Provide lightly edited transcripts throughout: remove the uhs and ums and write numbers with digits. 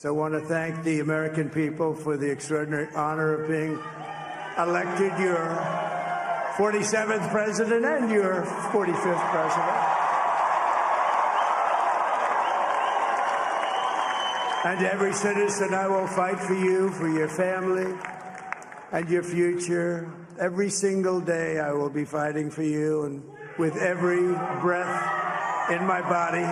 So I want to thank the American people for the extraordinary honor of being elected your 47th president and your 45th president. And to every citizen, I will fight for you, for your family, and your future. Every single day, I will be fighting for you, and with every breath in my body,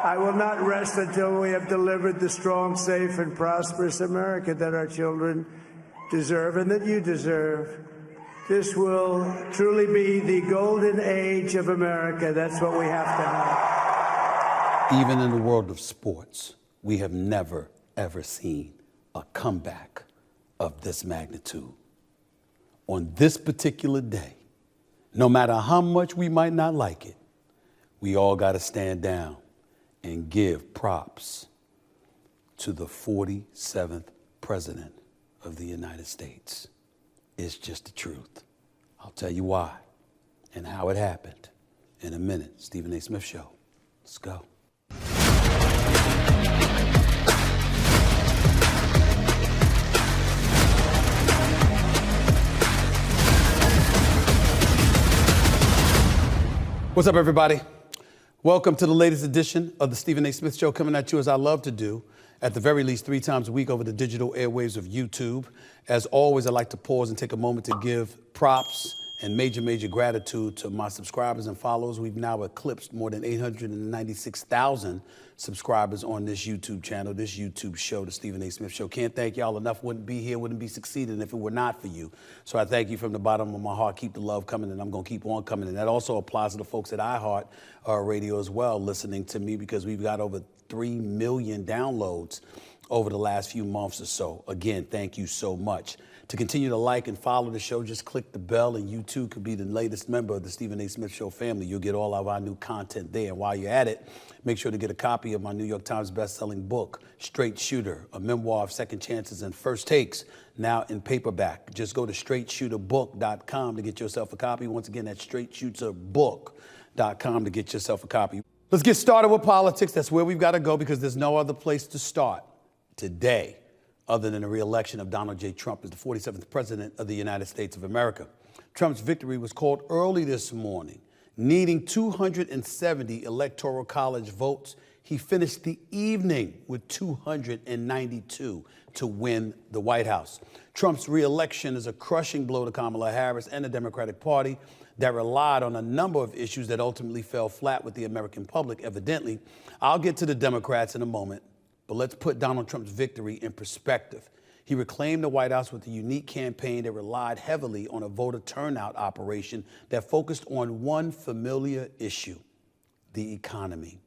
I will not rest until we have delivered the strong, safe, and prosperous America that our children deserve and that you deserve. This will truly be the golden age of America. That's what we have to have. Even in the world of sports, we have never, ever seen a comeback of this magnitude. On this particular day, no matter how much we might not like it, we all got to stand down and give props to the 47th president of the United States. It's just the truth. I'll tell you why and how it happened in a minute. Stephen A. Smith Show. Let's go. What's up, everybody? Welcome to the latest edition of the Stephen A. Smith Show, coming at you as I love to do, at the very least 3 times a week over the digital airwaves of YouTube. As always, I'd like to pause and take a moment to give props and major gratitude to my subscribers and followers. We've now eclipsed more than 896,000 subscribers on this YouTube channel, this YouTube show, the Stephen A. Smith Show. Can't thank y'all enough. Wouldn't be here, wouldn't be succeeding if it were not for you. So I thank you from the bottom of my heart. Keep the love coming, and I'm going to keep on coming. And that also applies to the folks at iHeart Radio as well, listening to me, because we've got over 3 million downloads over the last few months or so. Again, thank you so much. To continue to like and follow the show, just click the bell, and you too could be the latest member of the Stephen A. Smith Show family. You'll get all of our new content there. And while you're at it, make sure to get a copy of my New York Times best-selling book, Straight Shooter, a memoir of second chances and first takes, now in paperback. Just go to straightshooterbook.com to get yourself a copy. Once again, that's straightshooterbook.com to get yourself a copy. Let's get started with politics. That's where we've got to go, because there's no other place to start today other than the reelection of Donald J. Trump as the 47th president of the United States of America. Trump's victory was called early this morning. Needing 270 electoral college votes, he finished the evening with 292 to win the White House. Trump's reelection is a crushing blow to Kamala Harris and the Democratic Party that relied on a number of issues that ultimately fell flat with the American public, evidently. I'll get to the Democrats in a moment, but let's put Donald Trump's victory in perspective. He reclaimed the White House with a unique campaign that relied heavily on a voter turnout operation that focused on one familiar issue: the economy.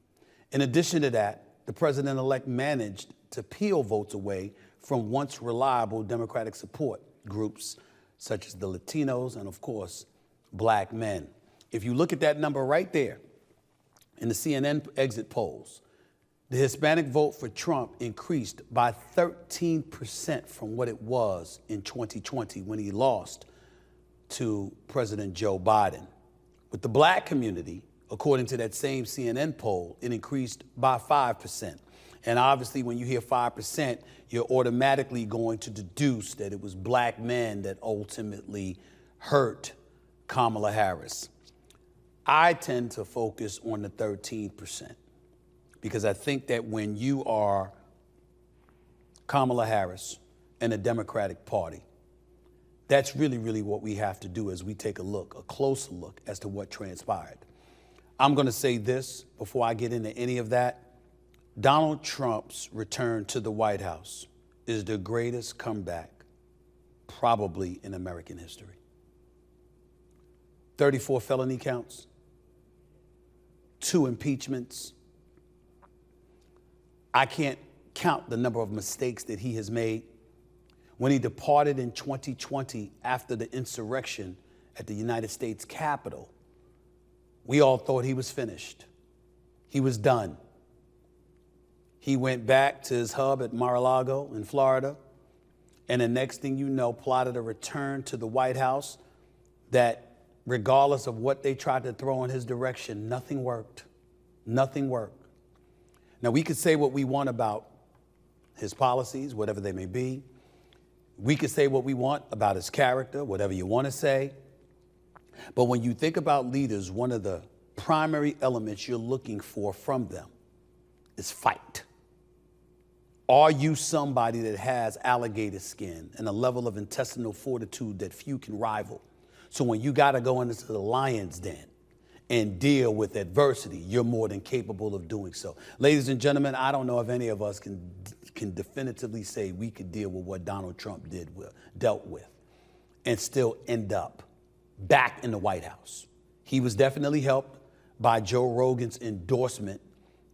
In addition to that, the president-elect managed to peel votes away from once reliable Democratic support groups such as the Latinos and, of course, Black men. If you look at that number right there in the CNN exit polls, the Hispanic vote for Trump increased by 13% from what it was in 2020 when he lost to President Joe Biden. With the Black community, according to that same CNN poll, it increased by 5%. And obviously, when you hear 5%, you're automatically going to deduce that it was Black men that ultimately hurt Kamala Harris. I tend to focus on the 13%. Because I think that when you are Kamala Harris and the Democratic Party, that's really what we have to do as we take a closer look as to what transpired. I'm going to say this before I get into any of that. Donald Trump's return to the White House is the greatest comeback probably in American history. 34 felony counts, 2 impeachments. I can't count the number of mistakes that he has made. When he departed in 2020 after the insurrection at the United States Capitol, we all thought he was finished. He was done. He went back to his hub at Mar-a-Lago in Florida, and the next thing you know, plotted a return to the White House that, regardless of what they tried to throw in his direction, nothing worked. Nothing worked. Now, we could say what we want about his policies, whatever they may be. We can say what we want about his character, whatever you want to say. But when you think about leaders, one of the primary elements you're looking for from them is fight. Are you somebody that has alligator skin and a level of intestinal fortitude that few can rival? So when you got to go into the lion's den and deal with adversity, you're more than capable of doing so. Ladies and gentlemen, I don't know if any of us can definitively say we could deal with what Donald Trump dealt with and still end up back in the White House. He was definitely helped by Joe Rogan's endorsement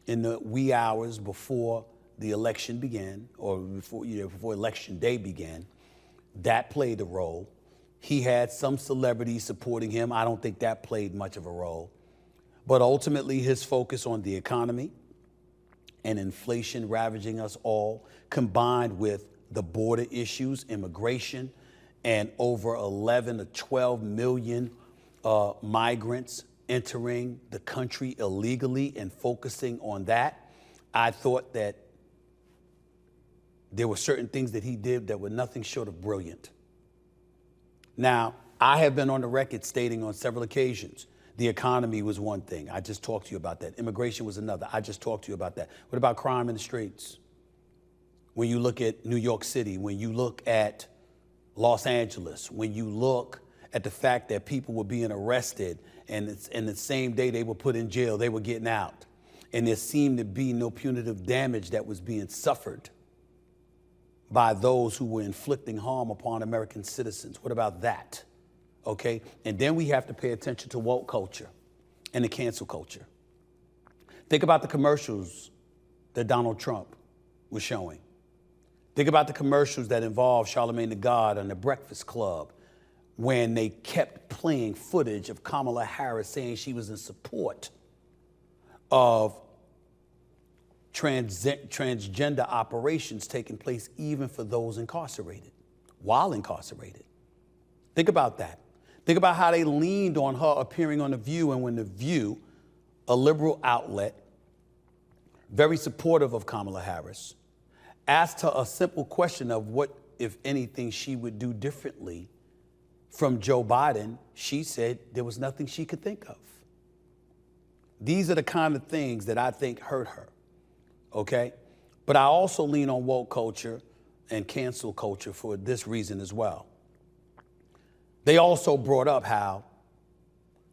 in the wee hours before the election began, or before election day began. That played a role. He had some celebrities supporting him. I don't think that played much of a role. But ultimately, his focus on the economy and inflation ravaging us all, combined with the border issues, immigration, and over 11 to 12 million migrants entering the country illegally, and focusing on that, I thought that there were certain things that he did that were nothing short of brilliant. Now, I have been on the record stating on several occasions, the economy was one thing. I just talked to you about that. Immigration was another. I just talked to you about that. What about crime in the streets? When you look at New York City, when you look at Los Angeles, when you look at the fact that people were being arrested and the same day they were put in jail, they were getting out. And there seemed to be no punitive damage that was being suffered by those who were inflicting harm upon American citizens. What about that? Okay? And then we have to pay attention to woke culture and the cancel culture. Think about the commercials that Donald Trump was showing. Think about the commercials that involved Charlemagne the God and the Breakfast Club, when they kept playing footage of Kamala Harris saying she was in support of transgender operations taking place even for those incarcerated, while incarcerated. Think about that. Think about how they leaned on her appearing on The View, and when The View, a liberal outlet, very supportive of Kamala Harris, asked her a simple question of what, if anything, she would do differently from Joe Biden, she said there was nothing she could think of. These are the kind of things that I think hurt her. Okay? But I also lean on woke culture and cancel culture for this reason as well. They also brought up how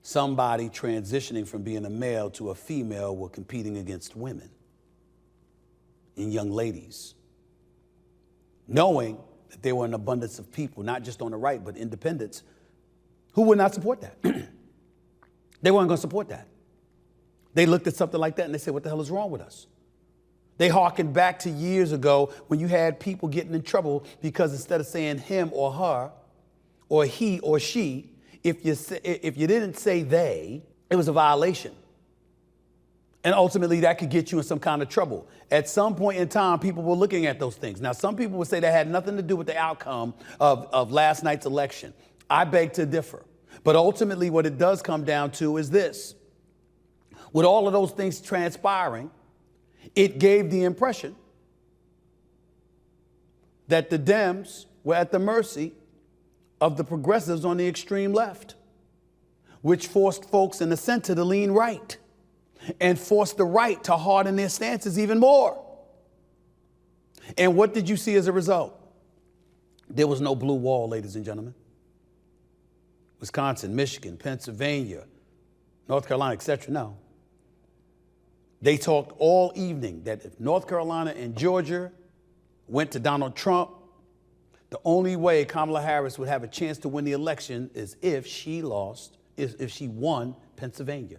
somebody transitioning from being a male to a female were competing against women and young ladies, knowing that there were an abundance of people, not just on the right, but independents, who would not support that. They weren't going to support that. They looked at something like that and they said, what the hell is wrong with us? They hearkened back to years ago when you had people getting in trouble because instead of saying him or her or he or she, if you didn't say they, it was a violation. And ultimately that could get you in some kind of trouble. At some point in time, people were looking at those things. Now, some people would say that had nothing to do with the outcome of last night's election. I beg to differ. But ultimately what it does come down to is this. With all of those things transpiring, it gave the impression that the Dems were at the mercy of the progressives on the extreme left, which forced folks in the center to lean right and forced the right to harden their stances even more. And what did you see as a result? There was no blue wall, ladies and gentlemen. Wisconsin, Michigan, Pennsylvania, North Carolina, etc. No. They talked all evening that if North Carolina and Georgia went to Donald Trump, the only way Kamala Harris would have a chance to win the election is if she won Pennsylvania.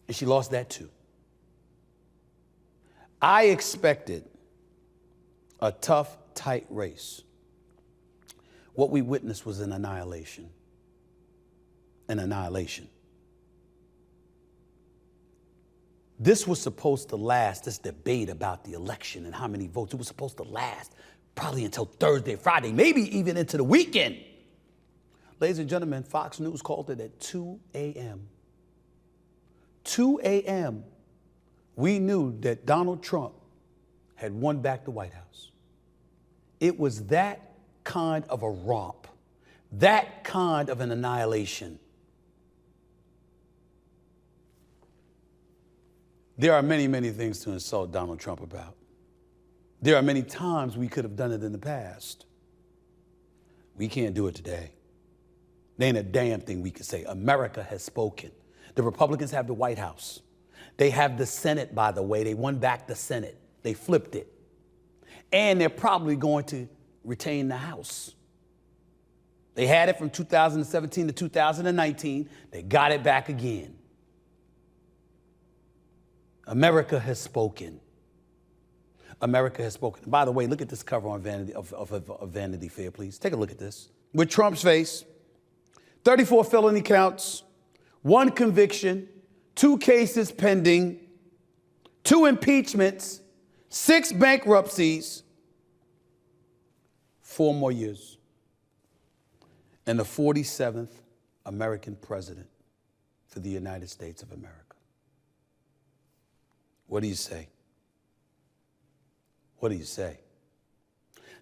And she lost that too. I expected a tough, tight race. What we witnessed was an annihilation. An annihilation. This was supposed to last, this debate about the election and how many votes, it was supposed to last probably until Thursday, Friday, maybe even into the weekend. Ladies and gentlemen, Fox News called it at 2 a.m. 2 a.m. We knew that Donald Trump had won back the White House. It was that kind of a romp, that kind of an annihilation. There are many, many things to insult Donald Trump about. There are many times we could have done it in the past. We can't do it today. There ain't a damn thing we can say. America has spoken. The Republicans have the White House. They have the Senate, by the way. They won back the Senate. They flipped it. And they're probably going to retain the House. They had it from 2017 to 2019. They got it back again. America has spoken. America has spoken. By the way, look at this cover on Vanity Fair, please. Take a look at this. With Trump's face, 34 felony counts, 1 conviction, 2 cases pending, 2 impeachments, 6 bankruptcies, 4 more years, and the 47th American president for the United States of America. What do you say? What do you say?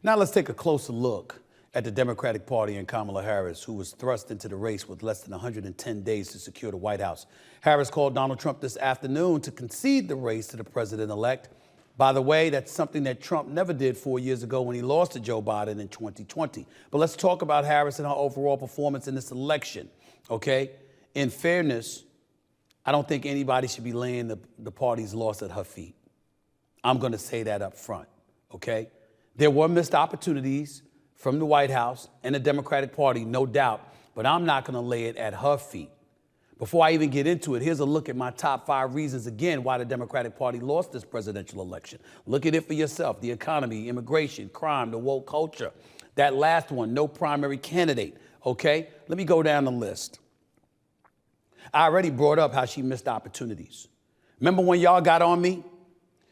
Now let's take a closer look at the Democratic Party and Kamala Harris, who was thrust into the race with less than 110 days to secure the White House. Harris called Donald Trump this afternoon to concede the race to the president-elect. By the way, that's something that Trump never did 4 years ago when he lost to Joe Biden in 2020. But let's talk about Harris and her overall performance in this election, okay? In fairness, I don't think anybody should be laying the party's loss at her feet. I'm going to say that up front, okay? There were missed opportunities from the White House and the Democratic Party, no doubt, but I'm not going to lay it at her feet. Before I even get into it, here's a look at my top 5 reasons, again, why the Democratic Party lost this presidential election. Look at it for yourself. The economy, immigration, crime, the woke culture. That last one, no primary candidate, okay? Let me go down the list. I already brought up how she missed opportunities. Remember when y'all got on me?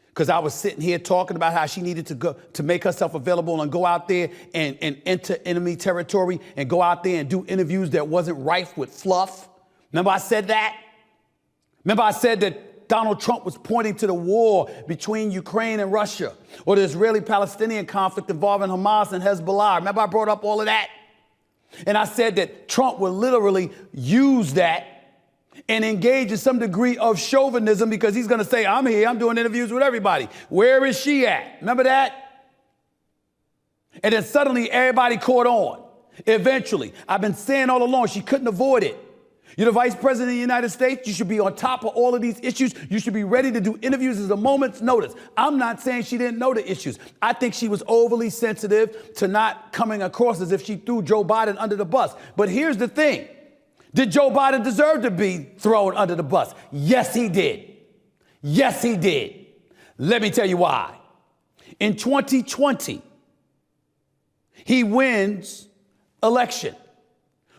Because I was sitting here talking about how she needed to go to make herself available and go out there and enter enemy territory and go out there and do interviews that wasn't rife with fluff. Remember I said that? Remember I said that Donald Trump was pointing to the war between Ukraine and Russia, or the Israeli-Palestinian conflict involving Hamas and Hezbollah. Remember I brought up all of that? And I said that Trump would literally use that and engage in some degree of chauvinism because he's going to say, I'm here, I'm doing interviews with everybody. Where is she at? Remember that? And then suddenly everybody caught on. Eventually, I've been saying all along, she couldn't avoid it. You're the vice president of the United States. You should be on top of all of these issues. You should be ready to do interviews at a moment's notice. I'm not saying she didn't know the issues. I think she was overly sensitive to not coming across as if she threw Joe Biden under the bus. But here's the thing. Did Joe Biden deserve to be thrown under the bus? Yes, he did. Yes, he did. Let me tell you why. In 2020, he wins election.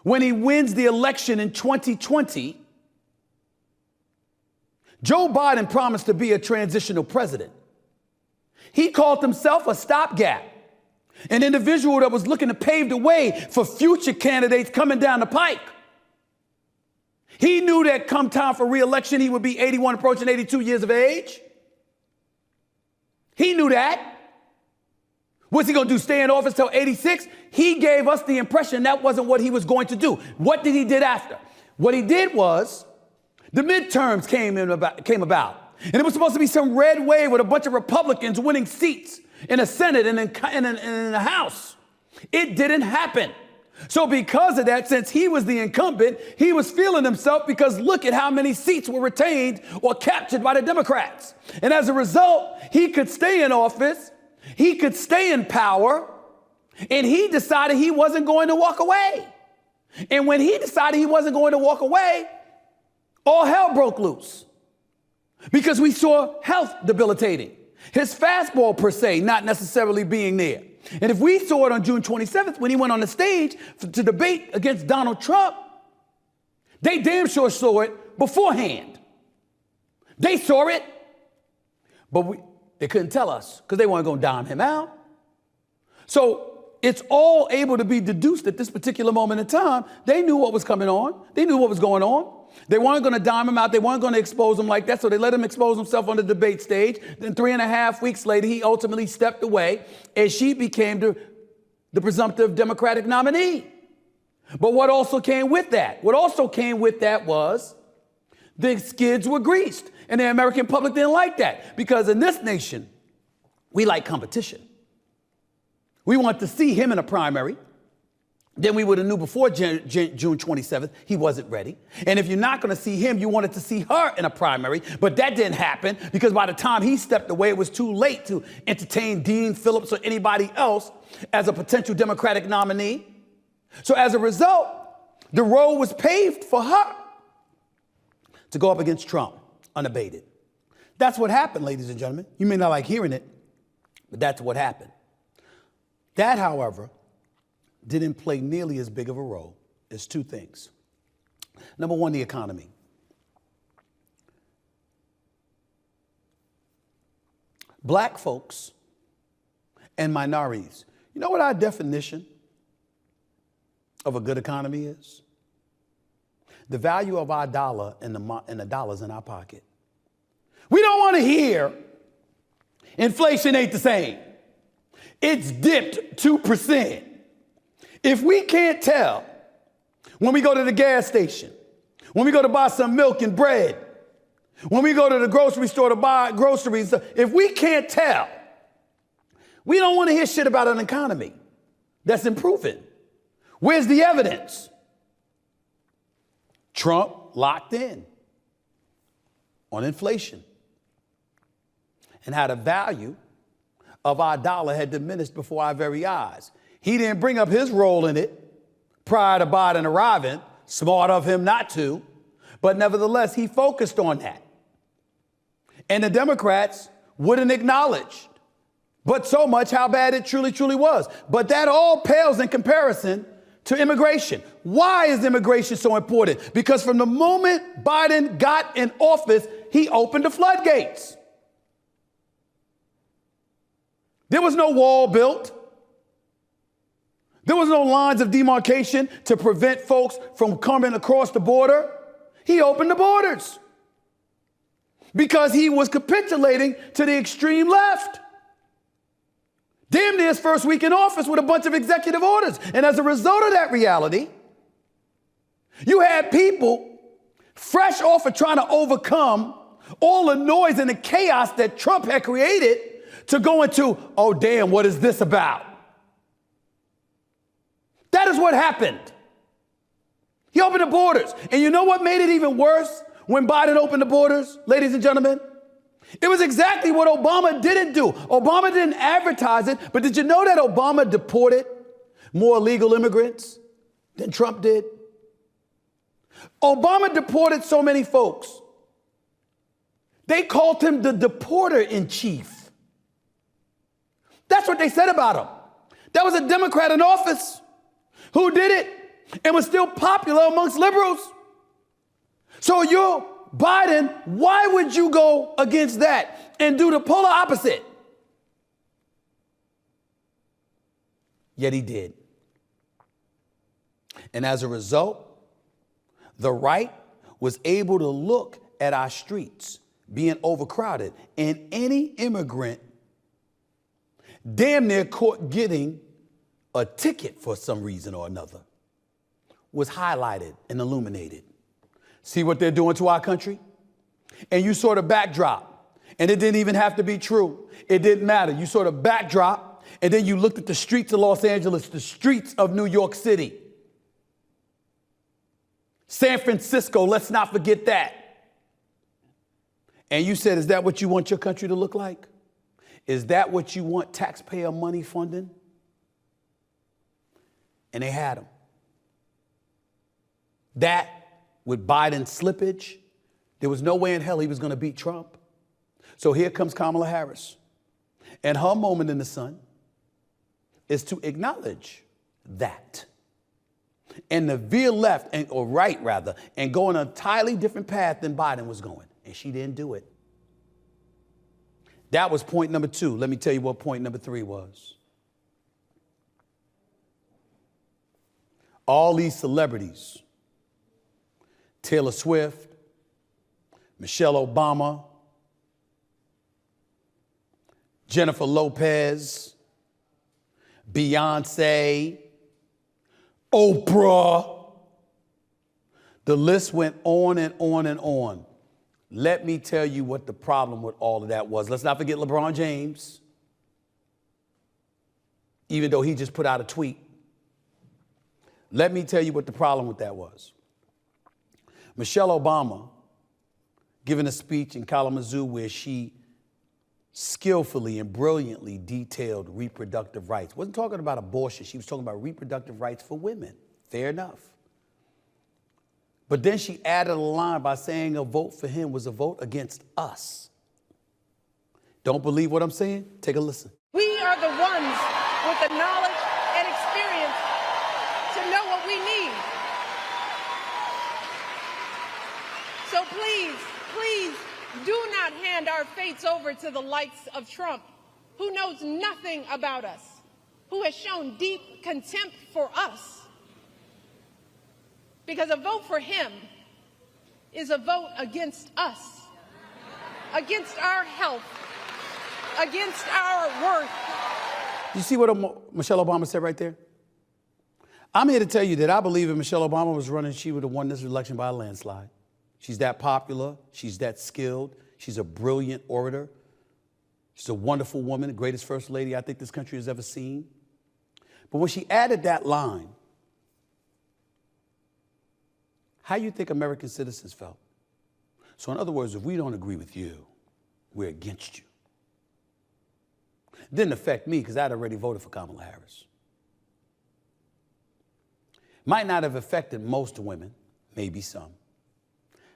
When he wins the election in 2020, Joe Biden promised to be a transitional president. He called himself a stopgap, an individual that was looking to pave the way for future candidates coming down the pike. He knew that come time for re-election, he would be 81, approaching 82 years of age. He knew that. What's he going to do, stay in office till 86? He gave us the impression that wasn't what he was going to do. What did he did after? What he did was the midterms came about. And it was supposed to be some red wave with a bunch of Republicans winning seats in the Senate and in the House. It didn't happen. So because of that, since he was the incumbent, he was feeling himself because look at how many seats were retained or captured by the Democrats. And as a result, he could stay in office, he could stay in power, and he decided he wasn't going to walk away. And when he decided he wasn't going to walk away, all hell broke loose because we saw health debilitating. His fastball, per se, not necessarily being there. And if we saw it on June 27th when he went on the stage to debate against Donald Trump, they damn sure saw it beforehand. They saw it, but they couldn't tell us because they weren't going to dime him out. So it's all able to be deduced at this particular moment in time. They knew what was coming on. They knew what was going on. They weren't going to dime him out. They weren't going to expose him like that. So they let him expose himself on the debate stage. Then 3.5 weeks later, he ultimately stepped away and she became the presumptive Democratic nominee. But what also came with that? What also came with that was the skids were greased. And the American public didn't like that. Because in this nation, we like competition. We want to see him in a primary. Then we would have knew before June 27th, he wasn't ready. And if you're not going to see him, you wanted to see her in a primary. But that didn't happen because by the time he stepped away, it was too late to entertain Dean Phillips or anybody else as a potential Democratic nominee. So as a result, the road was paved for her to go up against Trump unabated. That's what happened, ladies and gentlemen. You may not like hearing it, but that's what happened. That, however, didn't play nearly as big of a role as two things. Number one, the economy. Black folks and minorities. You know what our definition of a good economy is? The value of our dollar and the dollars in our pocket. We don't want to hear inflation ain't the same. It's dipped 2%. If we can't tell when we go to the gas station, when we go to buy some milk and bread, when we go to the grocery store to buy groceries, if we can't tell, we don't want to hear shit about an economy that's improving. Where's the evidence? Trump locked in on inflation and how the value of our dollar had diminished before our very eyes. He didn't bring up his role in it prior to Biden arriving. Smart of him not to. But nevertheless, he focused on that. And the Democrats wouldn't acknowledge but so much how bad it truly, truly was. But that all pales in comparison to immigration. Why is immigration so important? Because from the moment Biden got in office, he opened the floodgates. There was no wall built. There was no lines of demarcation to prevent folks from coming across the border. He opened the borders because he was capitulating to the extreme left. Damn near his first week in office with a bunch of executive orders. And as a result of that reality, you had people fresh off of trying to overcome all the noise and the chaos that Trump had created to go into, oh, damn, what is this about? That is what happened. He opened the borders. And you know what made it even worse when Biden opened the borders, ladies and gentlemen? It was exactly what Obama didn't do. Obama didn't advertise it, but did you know that Obama deported more illegal immigrants than Trump did? Obama deported so many folks. They called him the deporter-in-chief. That's what they said about him. That was a Democrat in office who did it and was still popular amongst liberals. So you're Biden, why would you go against that and do the polar opposite? Yet he did. And as a result, the right was able to look at our streets being overcrowded, and any immigrant damn near caught getting a ticket for some reason or another was highlighted and illuminated. See what they're doing to our country? And you sort of backdrop, and it didn't even have to be true. It didn't matter. You sort of backdrop, and then you looked at the streets of Los Angeles, the streets of New York City, San Francisco, let's not forget that. And you said, is that what you want your country to look like? Is that what you want taxpayer money funding? And they had them. That, with Biden's slippage, there was no way in hell he was going to beat Trump. So here comes Kamala Harris. And her moment in the sun is to acknowledge that and to veer left, or right rather, and go on an entirely different path than Biden was going. And she didn't do it. That was point number 2. Let me tell you what point number 3 was. All these celebrities, Taylor Swift, Michelle Obama, Jennifer Lopez, Beyonce, Oprah. The list went on and on and on. Let me tell you what the problem with all of that was. Let's not forget LeBron James, even though he just put out a tweet. Let me tell you what the problem with that was. Michelle Obama giving a speech in Kalamazoo where she skillfully and brilliantly detailed reproductive rights. Wasn't talking about abortion. She was talking about reproductive rights for women. Fair enough. But then she added a line by saying a vote for him was a vote against us. Don't believe what I'm saying? Take a listen. We are the ones with the knowledge and experience to know what we need. So please, please do not hand our fates over to the likes of Trump, who knows nothing about us, who has shown deep contempt for us. Because a vote for him is a vote against us, against our health, against our worth. You see what Michelle Obama said right there? I'm here to tell you that I believe if Michelle Obama was running, she would have won this election by a landslide. She's that popular. She's that skilled. She's a brilliant orator. She's a wonderful woman, the greatest first lady I think this country has ever seen. But when she added that line, how do you think American citizens felt? So in other words, if we don't agree with you, we're against you. It didn't affect me because I'd already voted for Kamala Harris. Might not have affected most women, maybe some.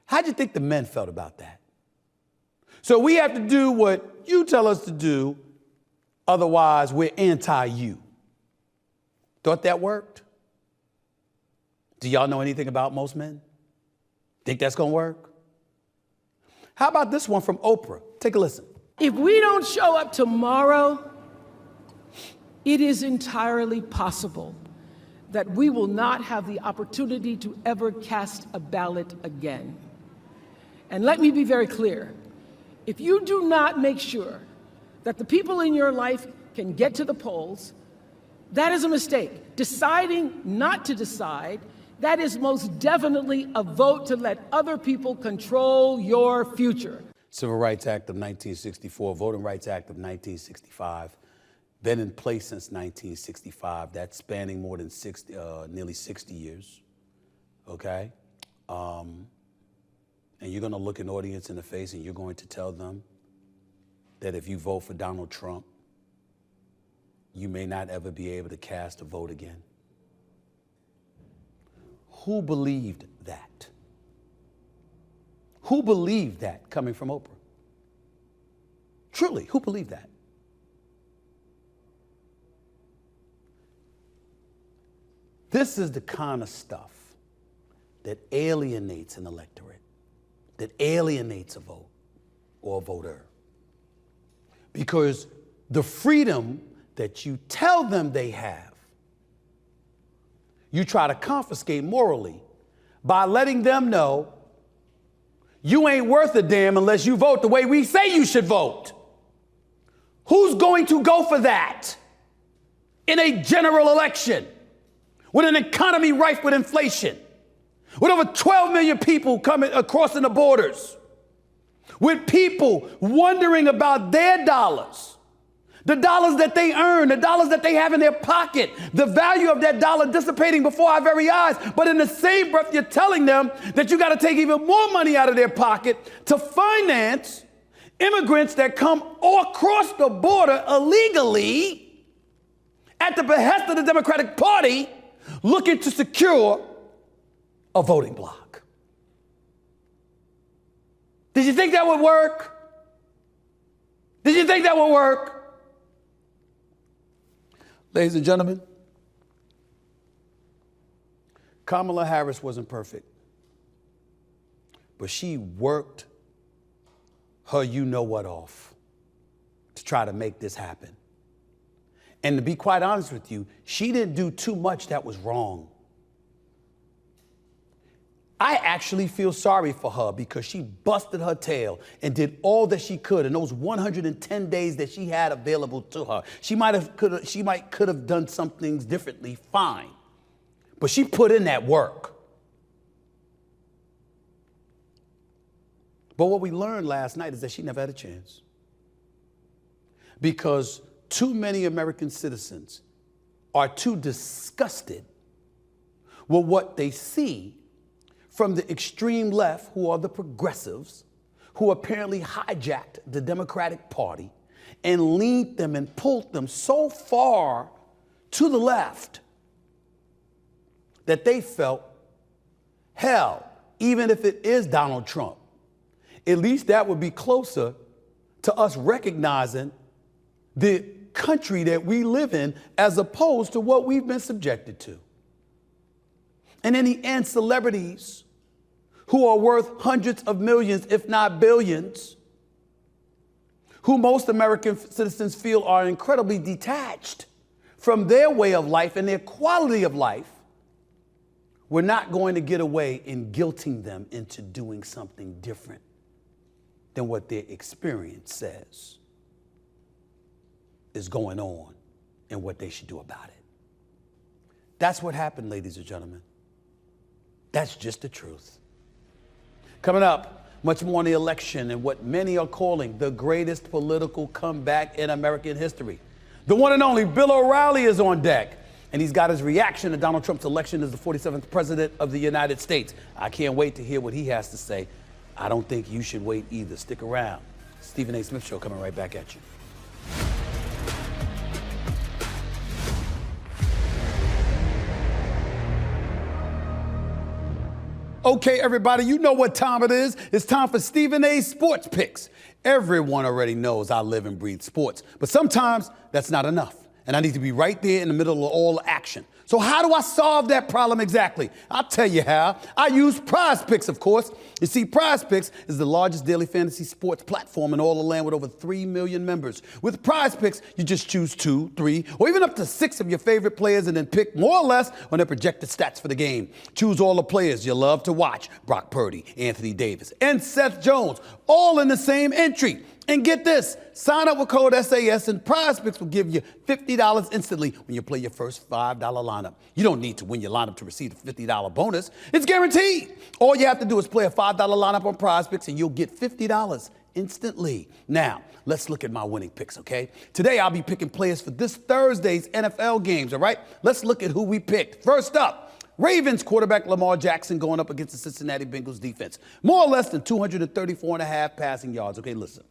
How'd you think the men felt about that? So we have to do what you tell us to do, otherwise we're anti-you. Thought that worked? Do y'all know anything about most men? Think that's gonna work? How about this one from Oprah? Take a listen. If we don't show up tomorrow, it is entirely possible that we will not have the opportunity to ever cast a ballot again. And let me be very clear. If you do not make sure that the people in your life can get to the polls, that is a mistake. Deciding not to decide, that is most definitely a vote to let other people control your future. Civil Rights Act of 1964, Voting Rights Act of 1965, been in place since 1965. That's spanning more than nearly 60 years, okay? And you're gonna look an audience in the face and you're going to tell them that if you vote for Donald Trump, you may not ever be able to cast a vote again. Who believed that? Who believed that coming from Oprah? Truly, who believed that? This is the kind of stuff that alienates an electorate, that alienates a vote or a voter. Because the freedom that you tell them they have, you try to confiscate morally by letting them know you ain't worth a damn unless you vote the way we say you should vote. Who's going to go for that in a general election with an economy rife with inflation, with over 12 million people coming crossing the borders, with people wondering about their dollars, the dollars that they earn, the dollars that they have in their pocket, the value of that dollar dissipating before our very eyes. But in the same breath, you're telling them that you got to take even more money out of their pocket to finance immigrants that come all across the border illegally at the behest of the Democratic Party looking to secure a voting bloc. Did you think that would work? Did you think that would work? Ladies and gentlemen, Kamala Harris wasn't perfect, but she worked her you-know-what off to try to make this happen. And to be quite honest with you, she didn't do too much that was wrong. I actually feel sorry for her because she busted her tail and did all that she could in those 110 days that she had available to her. She might could have done some things differently, fine. But she put in that work. But what we learned last night is that she never had a chance. Because too many American citizens are too disgusted with what they see from the extreme left, who are the progressives, who apparently hijacked the Democratic Party and leaned them and pulled them so far to the left that they felt, hell, even if it is Donald Trump, at least that would be closer to us recognizing the country that we live in as opposed to what we've been subjected to. And in the end, celebrities who are worth hundreds of millions, if not billions, who most American citizens feel are incredibly detached from their way of life and their quality of life, we're not going to get away in guilting them into doing something different than what their experience says is going on and what they should do about it. That's what happened, ladies and gentlemen. That's just the truth. Coming up, much more on the election and what many are calling the greatest political comeback in American history. The one and only Bill O'Reilly is on deck, and he's got his reaction to Donald Trump's election as the 47th president of the United States. I can't wait to hear what he has to say. I don't think you should wait either. Stick around. Stephen A. Smith Show coming right back at you. Okay, everybody, you know what time it is. It's time for Stephen A's Sports Picks. Everyone already knows I live and breathe sports, but sometimes that's not enough, and I need to be right there in the middle of all the action. So how do I solve that problem exactly? I'll tell you how. I use Prize Picks, of course. You see, Prize Picks is the largest daily fantasy sports platform in all the land with over 3 million members. With Prize Picks, you just choose 2, 3, or even up to 6 of your favorite players and then pick more or less on their projected stats for the game. Choose all the players you love to watch: Brock Purdy, Anthony Davis, and Seth Jones, all in the same entry. And get this, sign up with code SAS and Prize Picks will give you $50 instantly when you play your first $5 lineup. You don't need to win your lineup to receive the $50 bonus. It's guaranteed. All you have to do is play a $5 lineup on Prize Picks and you'll get $50 instantly. Now, let's look at my winning picks, okay? Today, I'll be picking players for this Thursday's NFL games, all right? Let's look at who we picked. First up, Ravens quarterback Lamar Jackson going up against the Cincinnati Bengals defense. More or less than 234.5 passing yards. Okay, listen.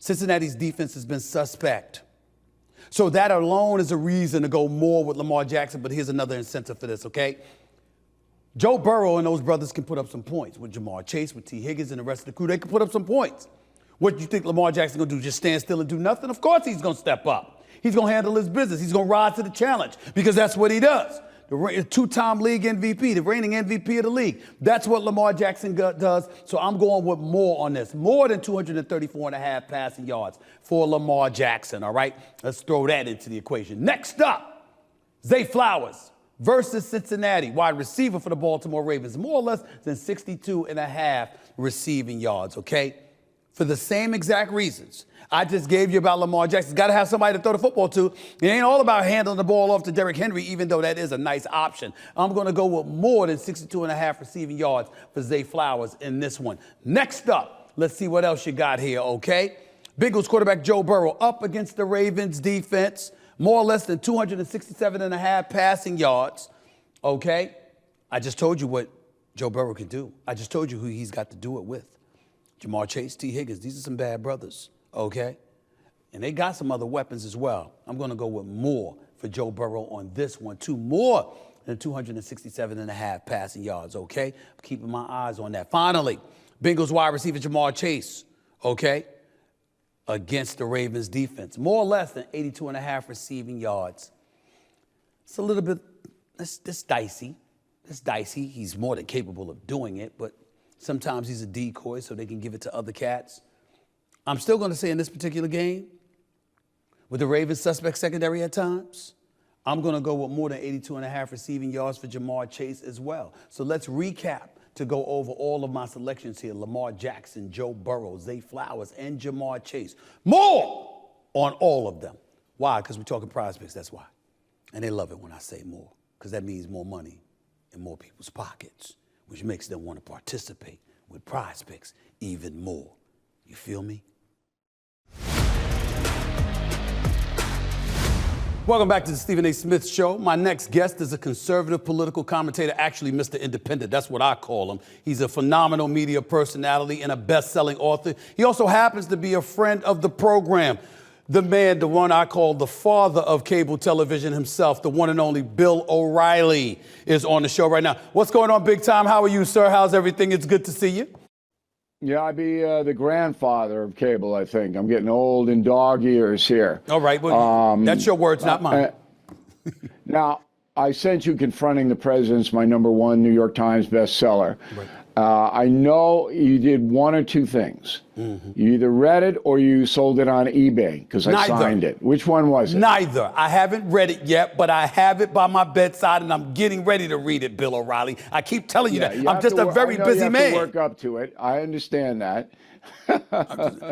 Cincinnati's defense has been suspect. So that alone is a reason to go more with Lamar Jackson, but here's another incentive for this, okay? Joe Burrow and those brothers can put up some points. With Jamar Chase, with T. Higgins and the rest of the crew, they can put up some points. What do you think Lamar Jackson going to do, just stand still and do nothing? Of course he's going to step up. He's going to handle his business. He's going to rise to the challenge because that's what he does. The two-time league MVP, the reigning MVP of the league. That's what Lamar Jackson does. So I'm going with more on this. More than 234.5 passing yards for Lamar Jackson, all right? Let's throw that into the equation. Next up, Zay Flowers versus Cincinnati, wide receiver for the Baltimore Ravens. More or less than 62.5 receiving yards, okay? For the same exact reasons I just gave you about Lamar Jackson. Got to have somebody to throw the football to. It ain't all about handling the ball off to Derrick Henry, even though that is a nice option. I'm going to go with more than 62.5 receiving yards for Zay Flowers in this one. Next up, let's see what else you got here, okay? Bengals quarterback Joe Burrow up against the Ravens defense. More or less than 267.5 passing yards, okay? I just told you what Joe Burrow can do. I just told you who he's got to do it with. Jamar Chase, T. Higgins, these are some bad brothers. Okay? And they got some other weapons as well. I'm going to go with more for Joe Burrow on this one, too. More than 267.5 passing yards, okay? I'm keeping my eyes on that. Finally, Bengals wide receiver Jamar Chase, okay, against the Ravens defense. More or less than 82.5 receiving yards. It's a little bit, it's dicey. It's dicey. He's more than capable of doing it, but sometimes he's a decoy so they can give it to other cats. I'm still going to say in this particular game, with the Ravens suspect secondary at times, I'm going to go with more than 82.5 receiving yards for Jamar Chase as well. So let's recap to go over all of my selections here. Lamar Jackson, Joe Burrow, Zay Flowers, and Jamar Chase. More on all of them. Why? Because we're talking prize picks, that's why. And they love it when I say more, because that means more money in more people's pockets, which makes them want to participate with prize picks even more. You feel me? Welcome back to the Stephen A. Smith Show. My next guest is a conservative political commentator, actually Mr. Independent. That's what I call him. He's a phenomenal media personality and a best-selling author. He also happens to be a friend of the program. The man, the one I call the father of cable television himself, the one and only Bill O'Reilly, is on the show right now. What's going on, big time? How are you, sir? How's everything? It's good to see you. Yeah, I'd be the grandfather of cable, I think. I'm getting old in dog years here. All right, well, that's your words, not mine. Now, I sent you Confronting the President's my #1 New York Times bestseller. Right. I know you did one or two things. Mm-hmm. You either read it or you sold it on eBay because I signed it. Which one was it? Neither. I haven't read it yet, but I have it by my bedside and I'm getting ready to read it, Bill O'Reilly. I keep telling you that. I'm just a very busy man. You have to work up to it. I understand that.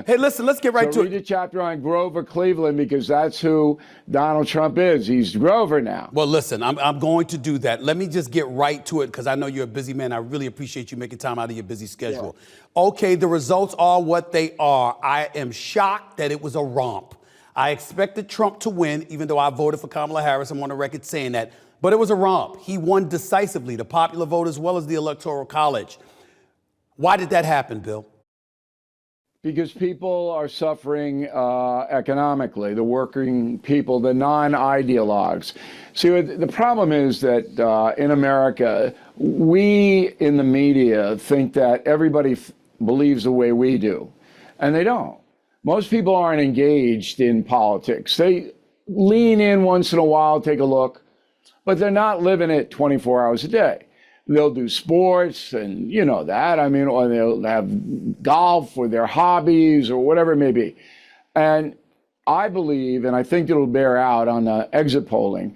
Hey, listen, let's get right to it. Read a chapter on Grover Cleveland because that's who Donald Trump is. He's Grover now. Well, listen, I'm going to do that. Let me just get right to it because I know you're a busy man. I really appreciate you making time out of your busy schedule. Yeah. Okay, the results are what they are. I am shocked that it was a romp. I expected Trump to win, even though I voted for Kamala Harris. I'm on the record saying that. But it was a romp. He won decisively, the popular vote as well as the Electoral College. Why did that happen, Bill? Because people are suffering economically, the working people, the non-ideologues. See, the problem is that in America, we in the media think that everybody believes the way we do, and they don't. Most people aren't engaged in politics. They lean in once in a while, take a look, but they're not living it 24 hours a day. They'll do sports and you know that, I mean, or they'll have golf or their hobbies or whatever it may be. And I believe, and I think it'll bear out on the exit polling,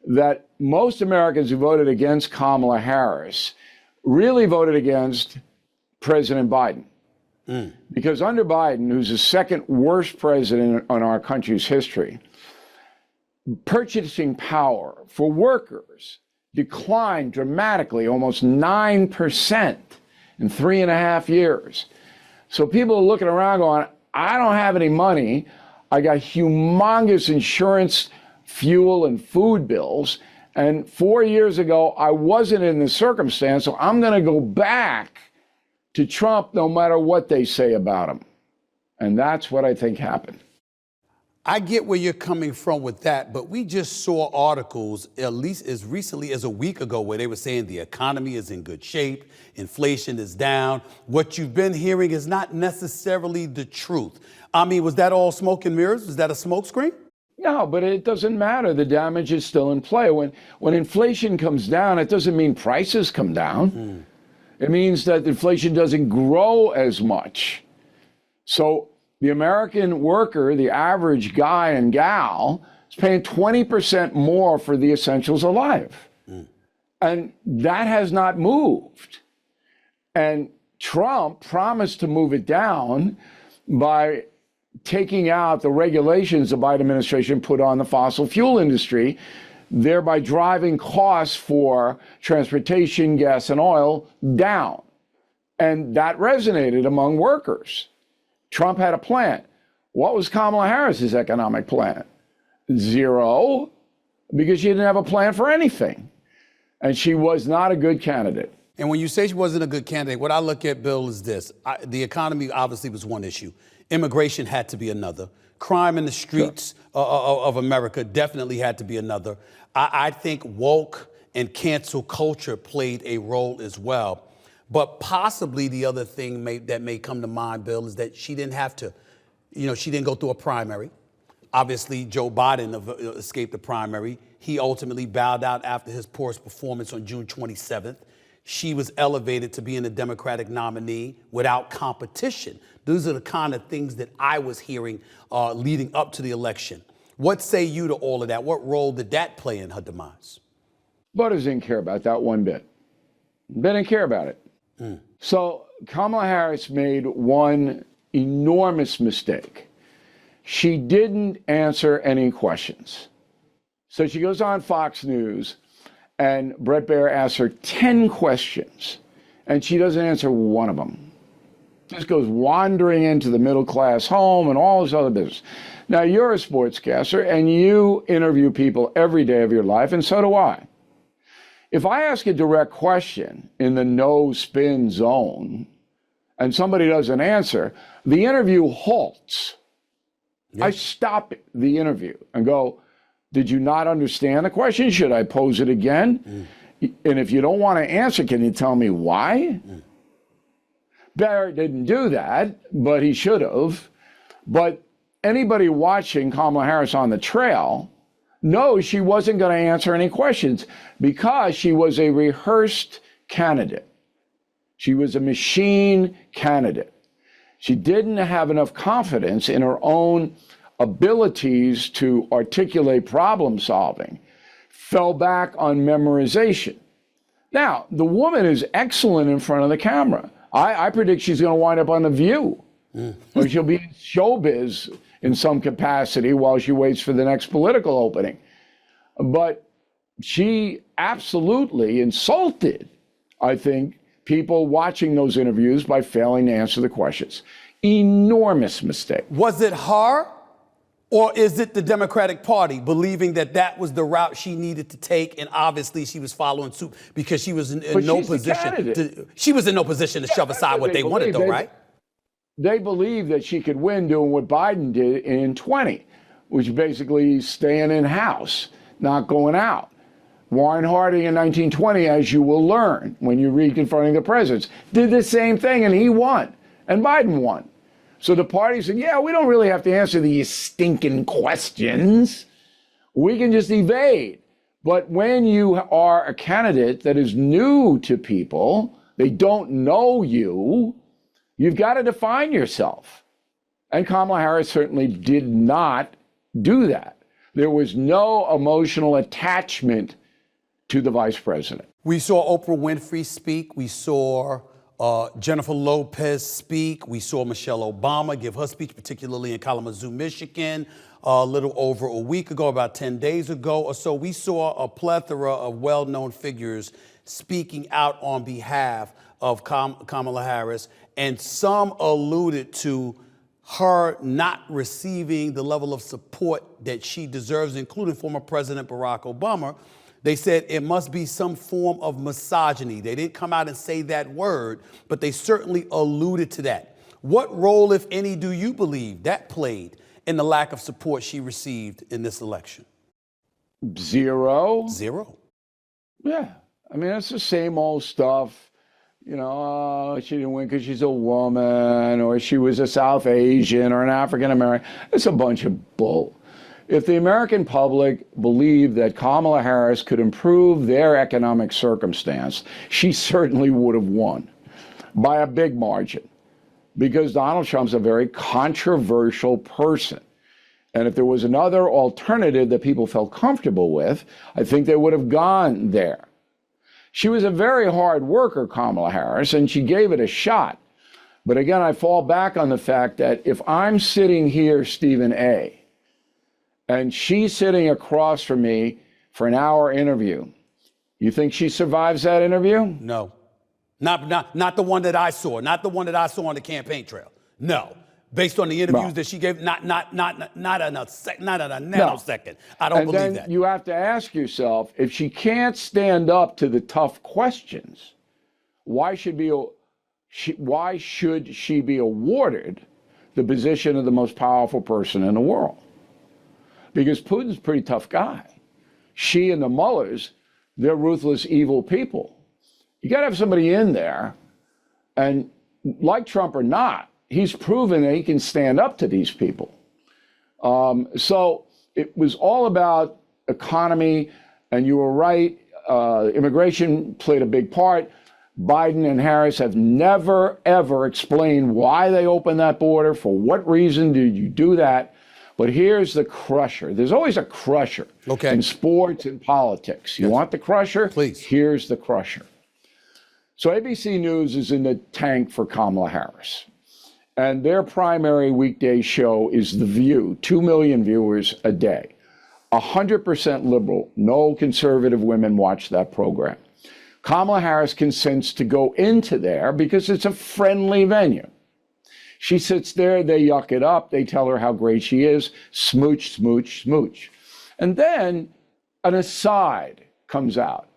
that most Americans who voted against Kamala Harris really voted against President Biden. Because under Biden, who's the second worst president in our country's history, purchasing power for workers declined dramatically, almost 9% in 3.5 years. So people are looking around going, I don't have any money. I got humongous insurance, fuel, and food bills. And 4 years ago, I wasn't in this circumstance, so I'm going to go back to Trump no matter what they say about him. And that's what I think happened. I get where you're coming from with that, but we just saw articles, at least as recently as a week ago, where they were saying the economy is in good shape, inflation is down. What you've been hearing is not necessarily the truth. I mean, was that all smoke and mirrors? Was that a smokescreen? No, but it doesn't matter. The damage is still in play. When inflation comes down, it doesn't mean prices come down. It means that inflation doesn't grow as much. So the American worker, the average guy and gal, is paying 20% more for the essentials of life. And that has not moved. And Trump promised to move it down by taking out the regulations the Biden administration put on the fossil fuel industry, thereby driving costs for transportation, gas, and oil down. And that resonated among workers. Trump had a plan. What was Kamala Harris's economic plan? Zero, because she didn't have a plan for anything. And she was not a good candidate. And when you say she wasn't a good candidate, what I look at, Bill, is this. The economy obviously was one issue. Immigration had to be another. Crime in the streets of America definitely had to be another. I think woke and cancel culture played a role as well. But possibly the other thing that may come to mind, Bill, is that she didn't have to, she didn't go through a primary. Obviously, Joe Biden escaped the primary. He ultimately bowed out after his poorest performance on June 27th. She was elevated to being a Democratic nominee without competition. Those are the kind of things that I was hearing leading up to the election. What say you to all of that? What role did that play in her demise? Voters didn't care about that one bit. They didn't care about it. So Kamala Harris made one enormous mistake. She didn't answer any questions. So she goes on Fox News, and Bret Baier asks her 10 questions, and she doesn't answer one of them. Just goes wandering into the middle-class home and all this other business. Now, you're a sportscaster, and you interview people every day of your life, and so do I. If I ask a direct question in the no-spin zone, and somebody doesn't answer, the interview halts. I stop the interview and go, did you not understand the question? Should I pose it again? And if you don't want to answer, can you tell me why? Barrett didn't do that, but he should have. But anybody watching Kamala Harris on the trail knows she wasn't going to answer any questions because she was a rehearsed candidate. She was a machine candidate. She didn't have enough confidence in her own abilities to articulate problem solving, fell back on memorization. Now, the woman is excellent in front of the camera. I predict she's going to wind up on The View, or she'll be in showbiz in some capacity while she waits for the next political opening. But she absolutely insulted, I think, people watching those interviews by failing to answer the questions. Enormous mistake. Was it her, or is it the Democratic Party believing that that was the route she needed to take, and obviously she was following suit because she was in no position. She was in no position to shove aside what they wanted, though, right? They believed that she could win doing what Biden did in 20, which basically staying in house, not going out. Warren Harding in 1920, as you will learn when you read Confronting the Presidents, did the same thing, and he won, and Biden won. So the party said, yeah, we don't really have to answer these stinking questions. We can just evade. But when you are a candidate that is new to people, they don't know you, you've got to define yourself. And Kamala Harris certainly did not do that. There was no emotional attachment to the vice president. We saw Oprah Winfrey speak. We saw Jennifer Lopez speak. We saw Michelle Obama give her speech, particularly in Kalamazoo, Michigan, a little over a week ago, about 10 days ago or so. We saw a plethora of well-known figures speaking out on behalf of Kamala Harris, and some alluded to her not receiving the level of support that she deserves, including former President Barack Obama. They said it must be some form of misogyny. They didn't come out and say that word, but they certainly alluded to that. What role, if any, do you believe that played in the lack of support she received in this election? Zero. Zero. Yeah. I mean, it's the same old stuff. You know, she didn't win because she's a woman, or she was a South Asian or an African American. It's a bunch of bull. If the American public believed that Kamala Harris could improve their economic circumstance, she certainly would have won by a big margin, because Donald Trump's a very controversial person. And if there was another alternative that people felt comfortable with, I think they would have gone there. She was a very hard worker, Kamala Harris, and she gave it a shot. But again, I fall back on the fact that if I'm sitting here, Stephen A., and she's sitting across from me for an hour interview, you think she survives that interview? No. Not the one that I saw. Not the one that I saw on the campaign trail. No. Based on the interviews that she gave, not in a nanosecond. I don't believe that. And then you have to ask yourself, if she can't stand up to the tough questions, why should she be awarded the position of the most powerful person in the world? Because Putin's a pretty tough guy. She and the Mullers, they're ruthless, evil people. You got to have somebody in there, and like Trump or not, he's proven that he can stand up to these people. So it was all about economy, and you were right. Immigration played a big part. Biden and Harris have never, ever explained why they opened that border. For what reason did you do that? But here's the crusher. There's always a crusher in sports and politics. You want the crusher? Please. Here's the crusher. So ABC News is in the tank for Kamala Harris. And their primary weekday show is The View, 2 million viewers a day. 100% liberal, no conservative women watch that program. Kamala Harris consents to go into there because it's a friendly venue. She sits there, they yuck it up, they tell her how great she is, smooch, smooch, smooch. And then an aside comes out.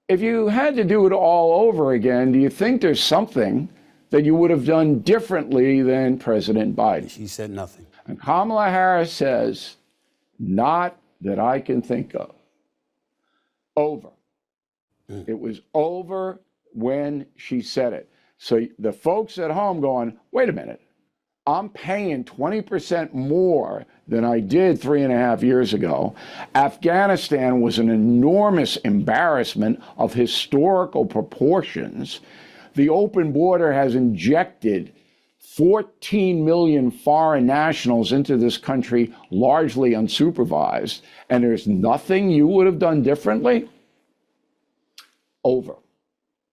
If you had to do it all over again, do you think there's something that you would have done differently than President Biden? She said nothing. And Kamala Harris says, not that I can think of. Over. It was over when she said it. So the folks at home going, wait a minute, I'm paying 20% more than I did 3.5 years ago. Afghanistan was an enormous embarrassment of historical proportions. The open border has injected 14 million foreign nationals into this country, largely unsupervised, and there's nothing you would have done differently? Over.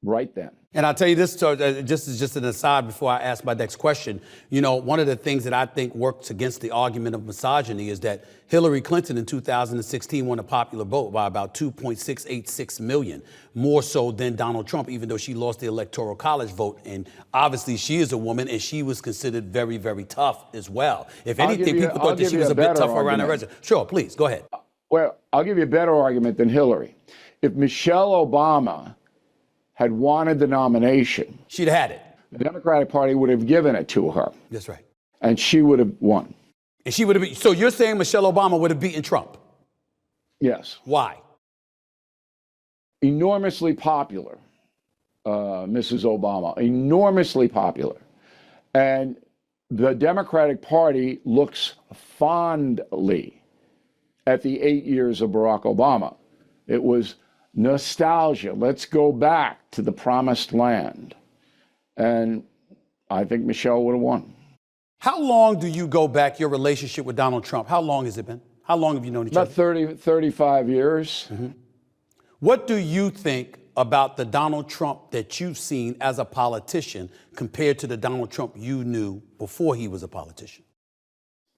Right then. And I'll tell you this, just an aside before I ask my next question. You know, one of the things that I think works against the argument of misogyny is that Hillary Clinton in 2016 won a popular vote by about 2.686 million, more so than Donald Trump, even though she lost the Electoral College vote. And obviously she is a woman and she was considered very, very tough as well. If anything, people thought that she was a bit tougher around the register. Sure, please, go ahead. Well, I'll give you a better argument than Hillary. If Michelle Obama had wanted the nomination, she'd had it. The Democratic Party would have given it to her. That's right. And she would have won. And she would have been, so you're saying Michelle Obama would have beaten Trump? Yes. Why? Enormously popular, Mrs. Obama, enormously popular. And the Democratic Party looks fondly at the 8 years of Barack Obama. It was nostalgia. Let's go back to the promised land. And I think Michelle would have won. How long do you go back, your relationship with Donald Trump? How long has it been? How long have you known each other? About 35 years. Mm-hmm. What do you think about the Donald Trump that you've seen as a politician compared to the Donald Trump you knew before he was a politician?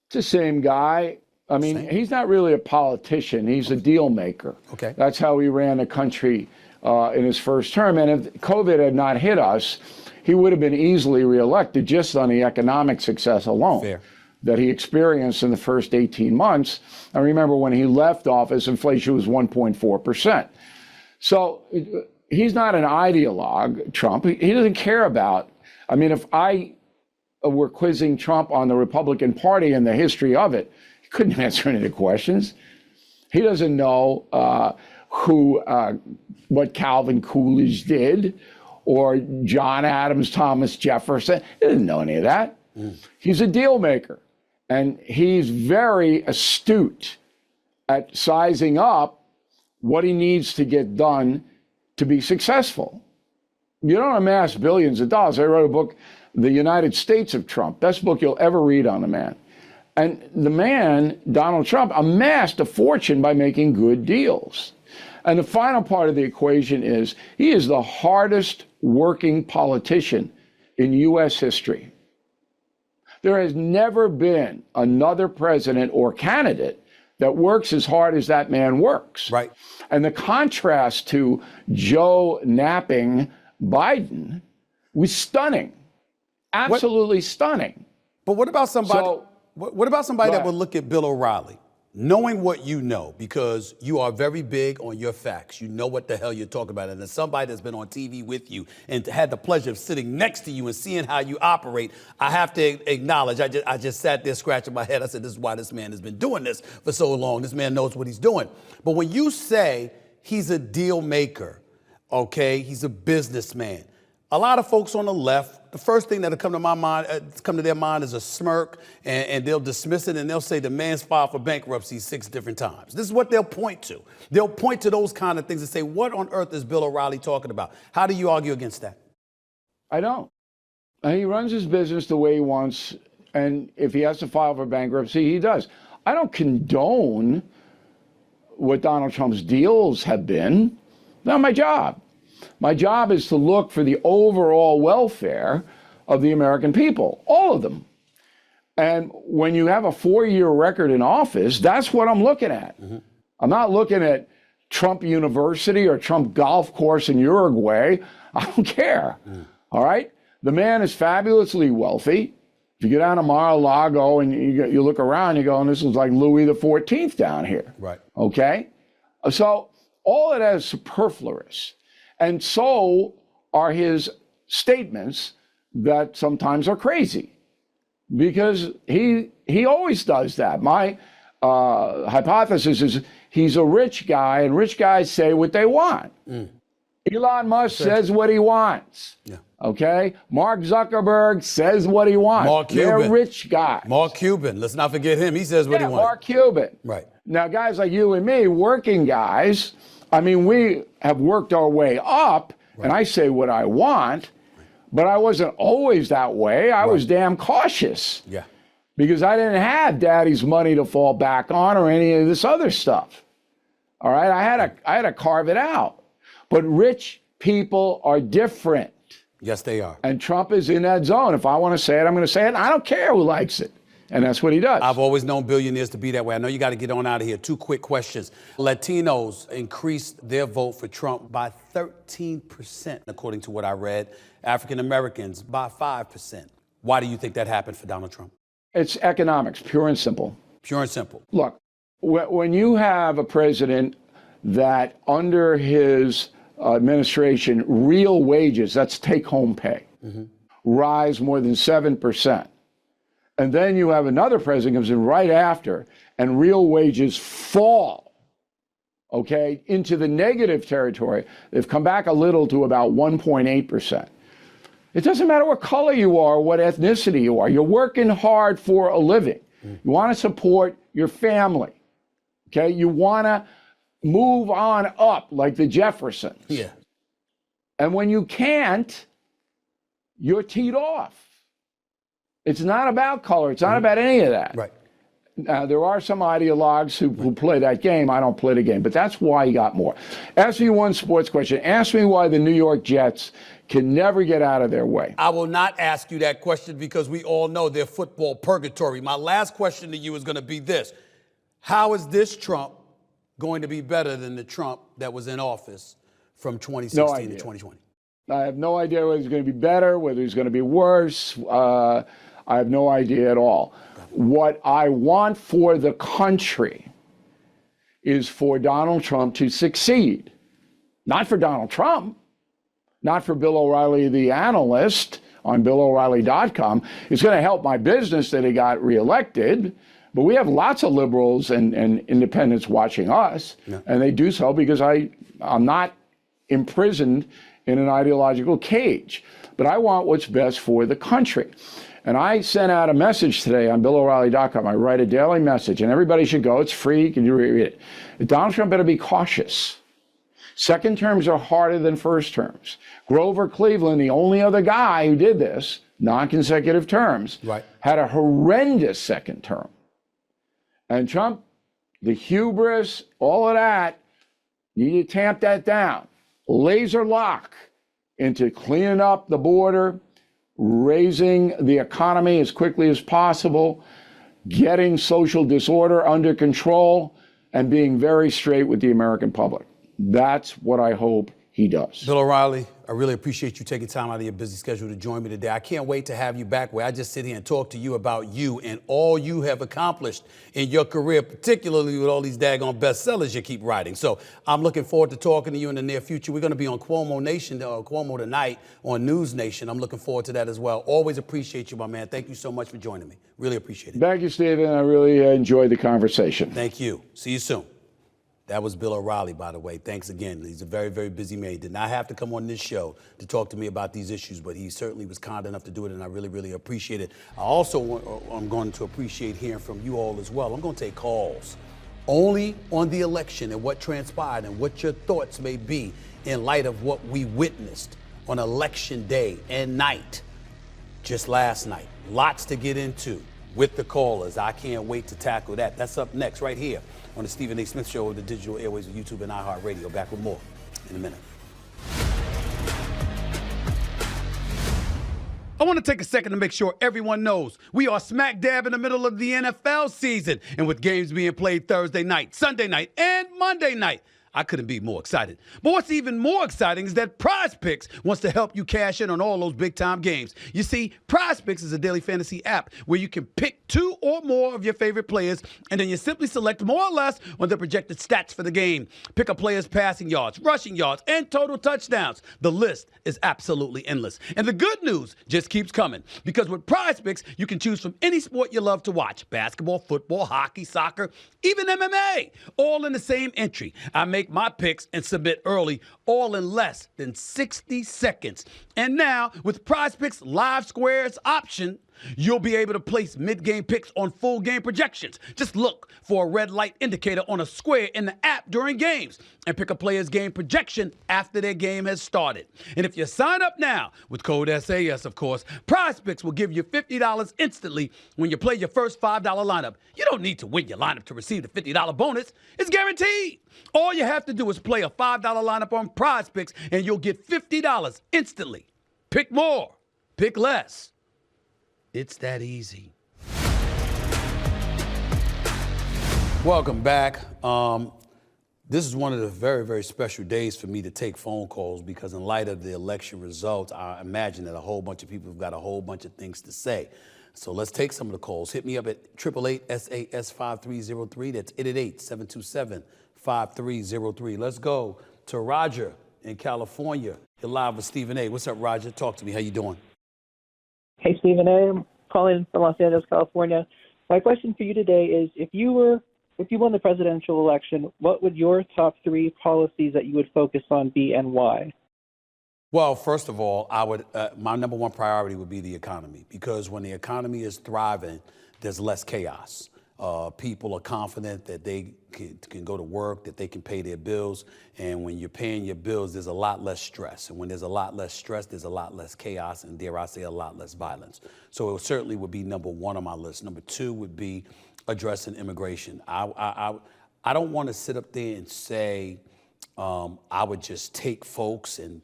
It's the same guy. I mean, he's not really a politician. He's a deal maker. Okay. That's how he ran the country in his first term. And if COVID had not hit us, he would have been easily reelected just on the economic success alone that he experienced in the first 18 months. I remember when he left office, inflation was 1.4%. So he's not an ideologue, Trump. He doesn't care about, I mean, if I were quizzing Trump on the Republican Party and the history of it, couldn't answer any of the questions. He doesn't know what Calvin Coolidge did or John Adams, Thomas Jefferson. He didn't know any of that. He's a deal maker. And he's very astute at sizing up what he needs to get done to be successful. You don't amass billions of dollars. I wrote a book, The United States of Trump, best book you'll ever read on the man. And the man, Donald Trump, amassed a fortune by making good deals. And the final part of the equation is he is the hardest working politician in U.S. history. There has never been another president or candidate that works as hard as that man works. Right. And the contrast to Joe napping Biden was stunning, absolutely stunning. But what about somebody? What about somebody that would look at Bill O'Reilly, knowing what you know, because you are very big on your facts. You know what the hell you're talking about. And as somebody that's been on TV with you and had the pleasure of sitting next to you and seeing how you operate, I have to acknowledge, I just sat there scratching my head. I said, this is why this man has been doing this for so long. This man knows what he's doing. But when you say he's a deal maker, okay, he's a businessman, a lot of folks on the left, the first thing that'll come to their mind is a smirk, and they'll dismiss it, and they'll say the man's filed for bankruptcy 6 different times. This is what they'll point to. They'll point to those kind of things and say, what on earth is Bill O'Reilly talking about? How do you argue against that? I don't. He runs his business the way he wants And if he has to file for bankruptcy, he does. I don't condone what Donald Trump's deals have been. Not my job. My job is to look for the overall welfare of the American people, all of them. And when you have a 4-year record in office, that's what I'm looking at. Mm-hmm. I'm not looking at Trump University or Trump golf course in Uruguay. I don't care. All right? The man is fabulously wealthy. If you go down to Mar-a-Lago and you look around, you go, and this is like Louis XIV down here. Right. Okay? So all of that is superfluous. And so are his statements that sometimes are crazy. Because he always does that. My hypothesis is he's a rich guy, and rich guys say what they want. Elon Musk says what he wants. Yeah. Okay? Mark Zuckerberg says what he wants. Mark Cuban. They're rich guys. Mark Cuban. Let's not forget him. He says what he wants. Mark Cuban. Right. Now, guys like you and me, working guys, I mean, we have worked our way up, and I say what I want, but I wasn't always that way. I was damn cautious. Yeah. Because I didn't have daddy's money to fall back on or any of this other stuff. All right? I had to carve it out. But rich people are different. Yes, they are. And Trump is in that zone. If I want to say it, I'm going to say it. And I don't care who likes it. And that's what he does. I've always known billionaires to be that way. I know you got to get on out of here. 2 quick questions. Latinos increased their vote for Trump by 13%, according to what I read. African Americans by 5%. Why do you think that happened for Donald Trump? It's economics, pure and simple. Pure and simple. Look, when you have a president that under his administration, real wages, that's take-home pay, rise more than 7%. And then you have another president comes in right after, and real wages fall, okay, into the negative territory. They've come back a little to about 1.8%. It doesn't matter what color you are, what ethnicity you are. You're working hard for a living. You want to support your family, okay? You want to move on up like the Jeffersons. Yeah. And when you can't, you're teed off. It's not about color. It's not about any of that. Right. Now, there are some ideologues who play that game. I don't play the game, but that's why he got more. Ask me one sports question. Ask me why the New York Jets can never get out of their way. I will not ask you that question because we all know they're football purgatory. My last question to you is going to be this. How is this Trump going to be better than the Trump that was in office from 2016 to 2020? I have no idea whether he's going to be better, whether he's going to be worse. I have no idea at all. What I want for the country is for Donald Trump to succeed. Not for Donald Trump, not for Bill O'Reilly, the analyst on BillO'Reilly.com. It's going to help my business that he got reelected, but we have lots of liberals and independents watching us, and they do so because I'm not imprisoned in an ideological cage. But I want what's best for the country. And I sent out a message today on BillO'Reilly.com. I write a daily message, and everybody should go. It's free. You can read it. Donald Trump better be cautious. Second terms are harder than first terms. Grover Cleveland, the only other guy who did this, non-consecutive terms, had a horrendous second term. And Trump, the hubris, all of that, you need to tamp that down. Laser lock into cleaning up the border, raising the economy as quickly as possible, getting social disorder under control, and being very straight with the American public. That's what I hope he does. Bill O'Reilly, I really appreciate you taking time out of your busy schedule to join me today. I can't wait to have you back where I just sit here and talk to you about you and all you have accomplished in your career, particularly with all these daggone bestsellers you keep writing. So I'm looking forward to talking to you in the near future. We're going to be on Cuomo Nation, Cuomo Tonight on News Nation. I'm looking forward to that as well. Always appreciate you, my man. Thank you so much for joining me. Really appreciate it. Thank you, Stephen. I really enjoyed the conversation. Thank you. See you soon. That was Bill O'Reilly, by the way. Thanks again. He's a very, very busy man. He did not have to come on this show to talk to me about these issues, but he certainly was kind enough to do it, and I really, really appreciate it. I'm going to appreciate hearing from you all as well. I'm going to take calls only on the election and what transpired and what your thoughts may be in light of what we witnessed on election day and night just last night. Lots to get into with the callers. I can't wait to tackle that. That's up next right here on the Stephen A. Smith Show of the digital airways of YouTube and iHeartRadio. Back with more in a minute. I want to take a second to make sure everyone knows we are smack dab in the middle of the NFL season. And with games being played Thursday night, Sunday night, and Monday night, I couldn't be more excited. But what's even more exciting is that Prize Picks wants to help you cash in on all those big-time games. You see, Prize Picks is a daily fantasy app where you can pick 2 or more of your favorite players, and then you simply select more or less on the projected stats for the game. Pick a player's passing yards, rushing yards, and total touchdowns. The list is absolutely endless. And the good news just keeps coming, because with Prize Picks, you can choose from any sport you love to watch: basketball, football, hockey, soccer, even MMA, all in the same entry. I make my picks and submit early, all in less than 60 seconds. And now, with Prize Picks Live Squares option, you'll be able to place mid-game picks on full game projections. Just look for a red light indicator on a square in the app during games and pick a player's game projection after their game has started. And if you sign up now with code SAS, of course, Prize Picks will give you $50 instantly when you play your first $5 lineup. You don't need to win your lineup to receive the $50 bonus. It's guaranteed. All you have to do is play a $5 lineup on Prize Picks and you'll get $50 instantly. Pick more. Pick less. It's that easy. Welcome back. This is one of the very, very special days for me to take phone calls, because in light of the election results, I imagine that a whole bunch of people have got a whole bunch of things to say. So let's take some of the calls. Hit me up at 888-SAS-5303. That's 888-727-5303. Let's go to Roger in California. You're live with Stephen A. What's up, Roger? Talk to me. How you doing? Hey, Stephen A. I'm calling from Los Angeles, California. My question for you today is, if you won the presidential election, what would your top 3 policies that you would focus on be, and why? Well, first of all, I would my number one priority would be the economy, because when the economy is thriving, there's less chaos. People are confident that they can go to work, that they can pay their bills. And when you're paying your bills, there's a lot less stress. And when there's a lot less stress, there's a lot less chaos, and dare I say, a lot less violence. So it certainly would be number 1 on my list. Number 2 would be addressing immigration. I don't want to sit up there and say I would just take folks and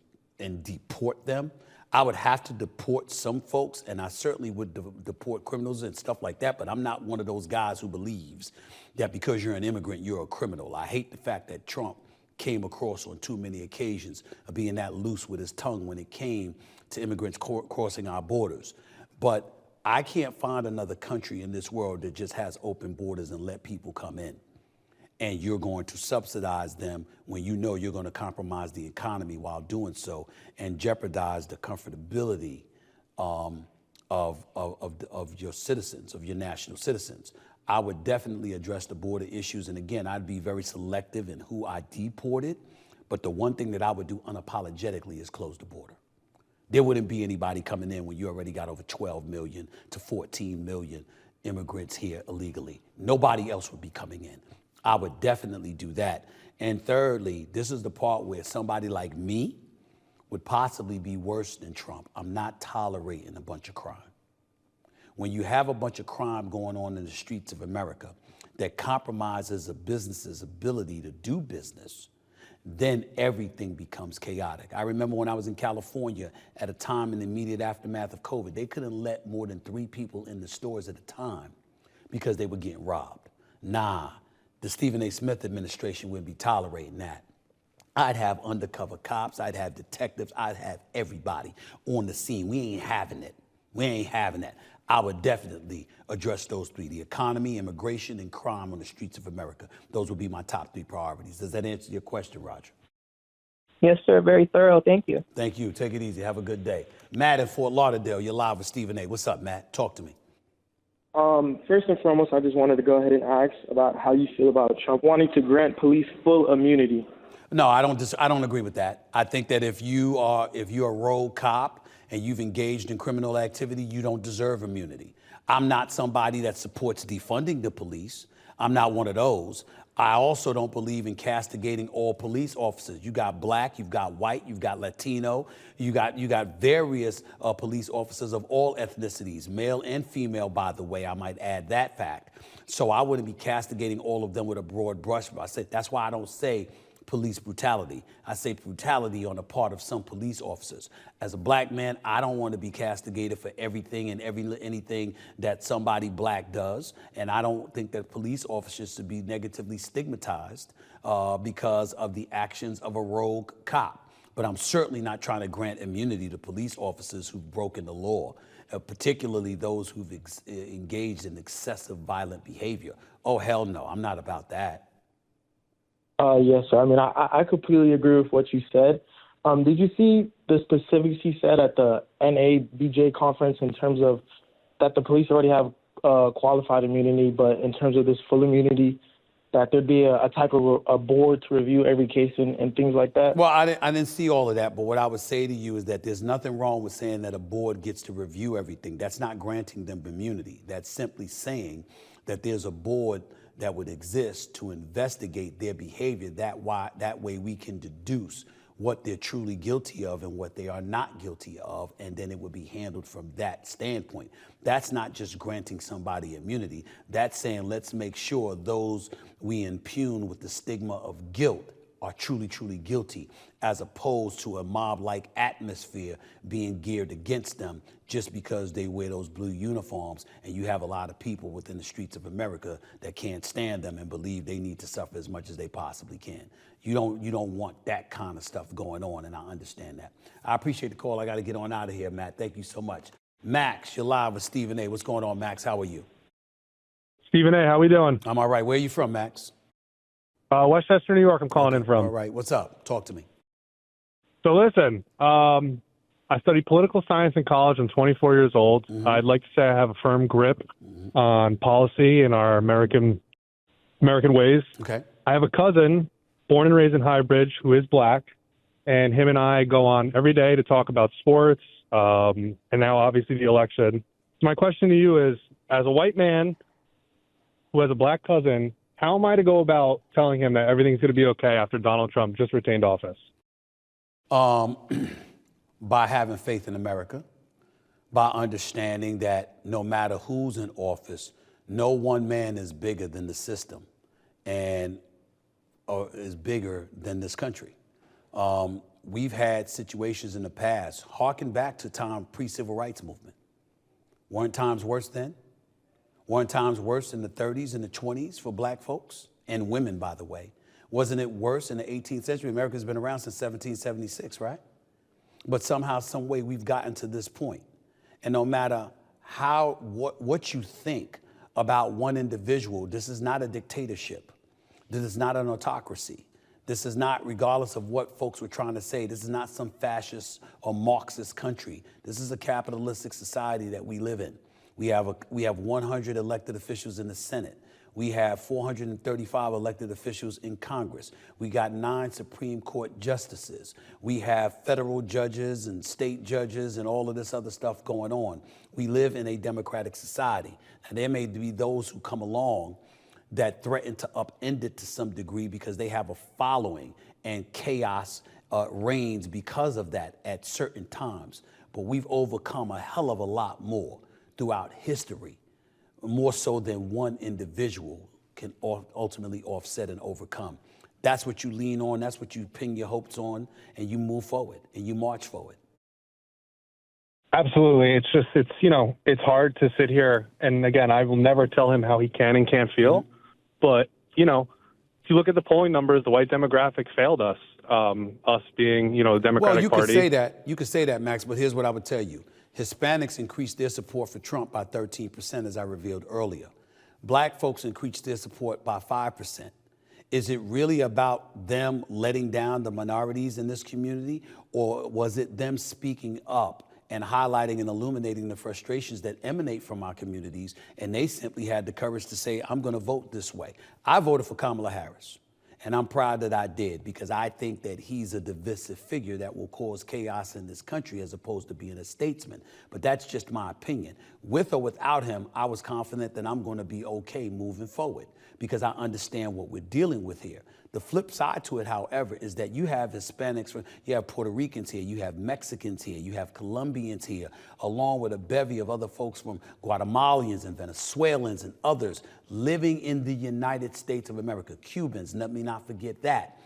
deport them. I would have to deport some folks, and I certainly would deport criminals and stuff like that, but I'm not one of those guys who believes that because you're an immigrant, you're a criminal. I hate the fact that Trump came across on too many occasions of being that loose with his tongue when it came to immigrants crossing our borders. But I can't find another country in this world that just has open borders and let people come in. And you're going to subsidize them when you know you're going to compromise the economy while doing so and jeopardize the comfortability of your citizens, of your national citizens. I would definitely address the border issues. And again, I'd be very selective in who I deported. But the one thing that I would do unapologetically is close the border. There wouldn't be anybody coming in when you already got over 12 million to 14 million immigrants here illegally. Nobody else would be coming in. I would definitely do that. And thirdly, this is the part where somebody like me would possibly be worse than Trump. I'm not tolerating a bunch of crime. When you have a bunch of crime going on in the streets of America that compromises a business's ability to do business, then everything becomes chaotic. I remember when I was in California at a time in the immediate aftermath of COVID, they couldn't let more than 3 people in the stores at a time because they were getting robbed. Nah. The Stephen A. Smith administration wouldn't be tolerating that. I'd have undercover cops, I'd have detectives, I'd have everybody on the scene. We ain't having it. We ain't having that. I would definitely address those 3, the economy, immigration, and crime on the streets of America. Those would be my top 3 priorities. Does that answer your question, Roger? Yes, sir. Very thorough. Thank you. Thank you. Take it easy. Have a good day. Matt in Fort Lauderdale, you're live with Stephen A. What's up, Matt? Talk to me. First and foremost, I just wanted to go ahead and ask about how you feel about Trump wanting to grant police full immunity. No, I don't agree with that. I think that if you're a rogue cop and you've engaged in criminal activity, you don't deserve immunity. I'm not somebody that supports defunding the police. I'm not one of those. I also don't believe in castigating all police officers. You got black, you've got white, you've got Latino, you got various police officers of all ethnicities, male and female, by the way. I might add that fact. So I wouldn't be castigating all of them with a broad brush. I say that's why I don't say police brutality. I say brutality on the part of some police officers. As a black man, I don't want to be castigated for everything and anything that somebody black does. And I don't think that police officers should be negatively stigmatized because of the actions of a rogue cop. But I'm certainly not trying to grant immunity to police officers who've broken the law, particularly those who've engaged in excessive violent behavior. Oh, hell no, I'm not about that. Yes, sir. I mean, I completely agree with what you said. Did you see the specifics he said at the NABJ conference in terms of that the police already have qualified immunity, but in terms of this full immunity, that there'd be a type of a board to review every case and things like that? Well, I didn't see all of that, but what I would say to you is that there's nothing wrong with saying that a board gets to review everything. That's not granting them immunity. That's simply saying that there's a board that would exist to investigate their behavior. That way we can deduce what they're truly guilty of and what they are not guilty of, and then it would be handled from that standpoint. That's not just granting somebody immunity. That's saying let's make sure those we impugn with the stigma of guilt are truly, truly guilty, as opposed to a mob-like atmosphere being geared against them just because they wear those blue uniforms, and you have a lot of people within the streets of America that can't stand them and believe they need to suffer as much as they possibly can. You don't want that kind of stuff going on, and I understand that. I appreciate the call. I got to get on out of here, Matt. Thank you so much. Max, you're live with Stephen A. What's going on, Max? How are you? Stephen A., how we doing? I'm all right. Where are you from, Max? Westchester, New York, I'm calling in from. All right. What's up? Talk to me. So listen, I studied political science in college. I'm 24 years old. Mm-hmm. I'd like to say I have a firm grip on policy and our American ways. Okay. I have a cousin born and raised in Highbridge who is black, and him and I go on every day to talk about sports, and now obviously the election. So my question to you is, as a white man who has a black cousin, how am I to go about telling him that everything's going to be okay after Donald Trump just retained office? By having faith in America, by understanding that no matter who's in office, no one man is bigger than the system and or is bigger than this country. We've had situations in the past, harken back to time pre-civil rights movement. Weren't times worse then? Weren't times worse in the 30s and the 20s for black folks and women, by the way? Wasn't it worse in the 18th century? America's been around since 1776, right? But somehow, some way, we've gotten to this point. And no matter what you think about one individual, this is not a dictatorship. This is not an autocracy. This is not, regardless of what folks were trying to say, this is not some fascist or Marxist country. This is a capitalistic society that we live in. We have 100 elected officials in the Senate. We have 435 elected officials in Congress. We got 9 Supreme Court justices. We have federal judges and state judges and all of this other stuff going on. We live in a democratic society. And there may be those who come along that threaten to upend it to some degree because they have a following, and chaos reigns because of that at certain times. But we've overcome a hell of a lot more throughout history, more so than one individual can ultimately offset and overcome. That's what you lean on, that's what you pin your hopes on, and you move forward and you march forward. Absolutely. It's hard to sit here. And again, I will never tell him how he can and can't feel. Mm-hmm. But, if you look at the polling numbers, the white demographic failed us, us being, the Democratic Party. You could say that, Max, but here's what I would tell you. Hispanics increased their support for Trump by 13%, as I revealed earlier. Black folks increased their support by 5%. Is it really about them letting down the minorities in this community, or was it them speaking up and highlighting and illuminating the frustrations that emanate from our communities, and they simply had the courage to say, I'm going to vote this way? I voted for Kamala Harris, And I'm proud that I did, because I think that he's a divisive figure that will cause chaos in this country as opposed to being a statesman. But that's just my opinion. With or without him, I was confident that I'm going to be okay moving forward, because I understand what we're dealing with here. The flip side to it, however, is that you have Hispanics, you have Puerto Ricans here, you have Mexicans here, you have Colombians here, along with a bevy of other folks from Guatemalans and Venezuelans and others living in the United States of America, Cubans, let me not forget that.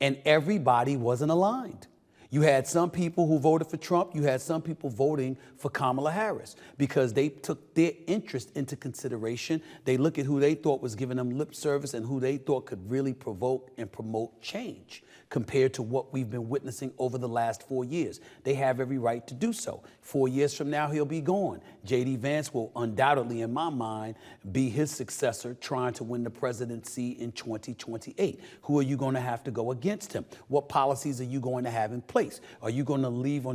And everybody wasn't aligned. You had some people who voted for Trump. You had some people voting for Kamala Harris because they took their interest into consideration. They look at who they thought was giving them lip service and who they thought could really provoke and promote change compared to what we've been witnessing over the last 4 years. They have every right to do so. 4 years from now, he'll be gone. J.D. Vance will undoubtedly, in my mind, be his successor trying to win the presidency in 2028. Who are you going to have to go against him? What policies are you going to have in place? Are you going to lean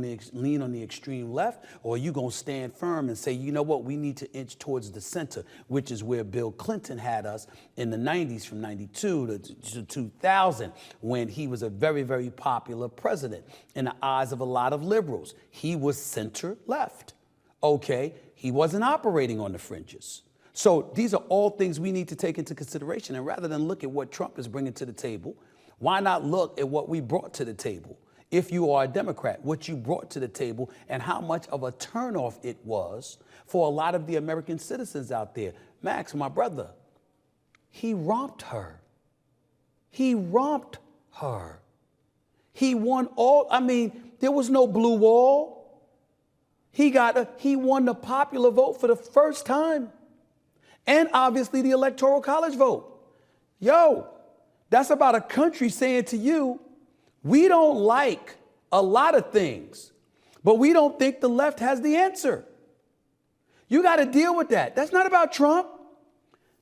on the extreme left, or are you going to stand firm and say, you know what, we need to inch towards the center, which is where Bill Clinton had us in the 90s from 92 to 2000, when he was a very, very popular president in the eyes of a lot of liberals. He was center left. Okay, he wasn't operating on the fringes. So these are all things we need to take into consideration. And rather than look at what Trump is bringing to the table, why not look at what we brought to the table? If you are a Democrat, what you brought to the table and how much of a turnoff it was for a lot of the American citizens out there. Max, my brother, he romped her. He romped her. He won all, there was no blue wall. He won the popular vote for the first time. And obviously the Electoral College vote. Yo, that's about a country saying to you, we don't like a lot of things, but we don't think the left has the answer. You got to deal with that. That's not about Trump.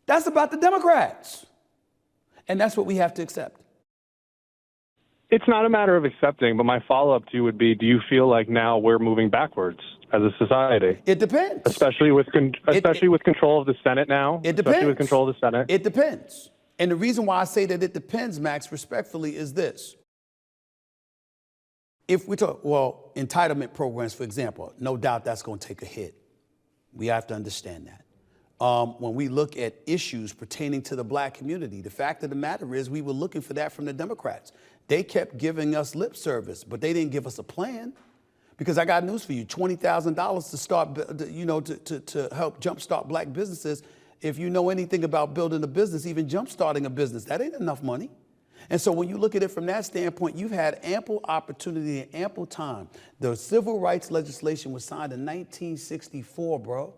That's about the Democrats. And that's what we have to accept. It's not a matter of accepting, but my follow-up to you would be, do you feel like now we're moving backwards as a society? It depends. Especially with control of the Senate now? It depends. Especially with control of the Senate? It depends. And the reason why I say that it depends, Max, respectfully, is this. If we talk, entitlement programs, for example, no doubt that's going to take a hit. We have to understand that. When we look at issues pertaining to the black community, the fact of the matter is we were looking for that from the Democrats. They kept giving us lip service, but they didn't give us a plan. Because I got news for you, $20,000 to start, to help jumpstart black businesses. If you know anything about building a business, even jumpstarting a business, that ain't enough money. And so when you look at it from that standpoint, you've had ample opportunity and ample time. The civil rights legislation was signed in 1964, bro.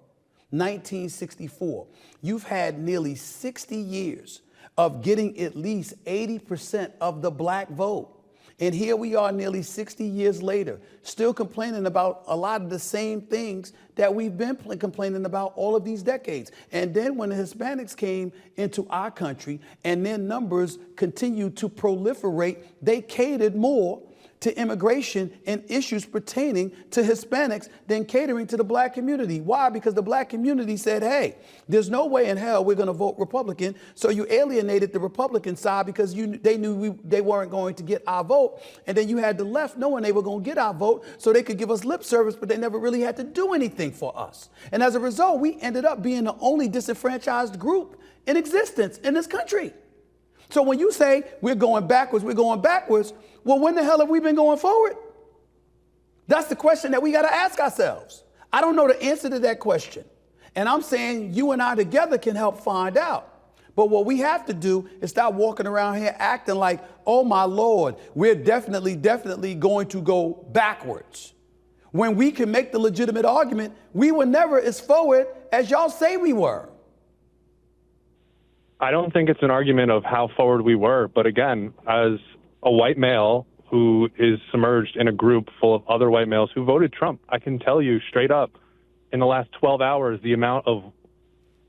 1964. You've had nearly 60 years of getting at least 80% of the black vote. And here we are nearly 60 years later, still complaining about a lot of the same things that we've been complaining about all of these decades. And then when the Hispanics came into our country and their numbers continued to proliferate, they catered more to immigration and issues pertaining to Hispanics than catering to the black community. Why? Because the black community said, hey, there's no way in hell we're going to vote Republican. So you alienated the Republican side because they knew they weren't going to get our vote. And then you had the left knowing they were going to get our vote so they could give us lip service, but they never really had to do anything for us. And as a result, we ended up being the only disenfranchised group in existence in this country. So when you say we're going backwards, well, when the hell have we been going forward? That's the question that we got to ask ourselves. I don't know the answer to that question. And I'm saying you and I together can help find out. But what we have to do is stop walking around here acting like, oh, my Lord, we're definitely going to go backwards. When we can make the legitimate argument, we were never as forward as y'all say we were. I don't think it's an argument of how forward we were. But again, as a white male who is submerged in a group full of other white males who voted Trump, I can tell you straight up, in the last 12 hours, the amount of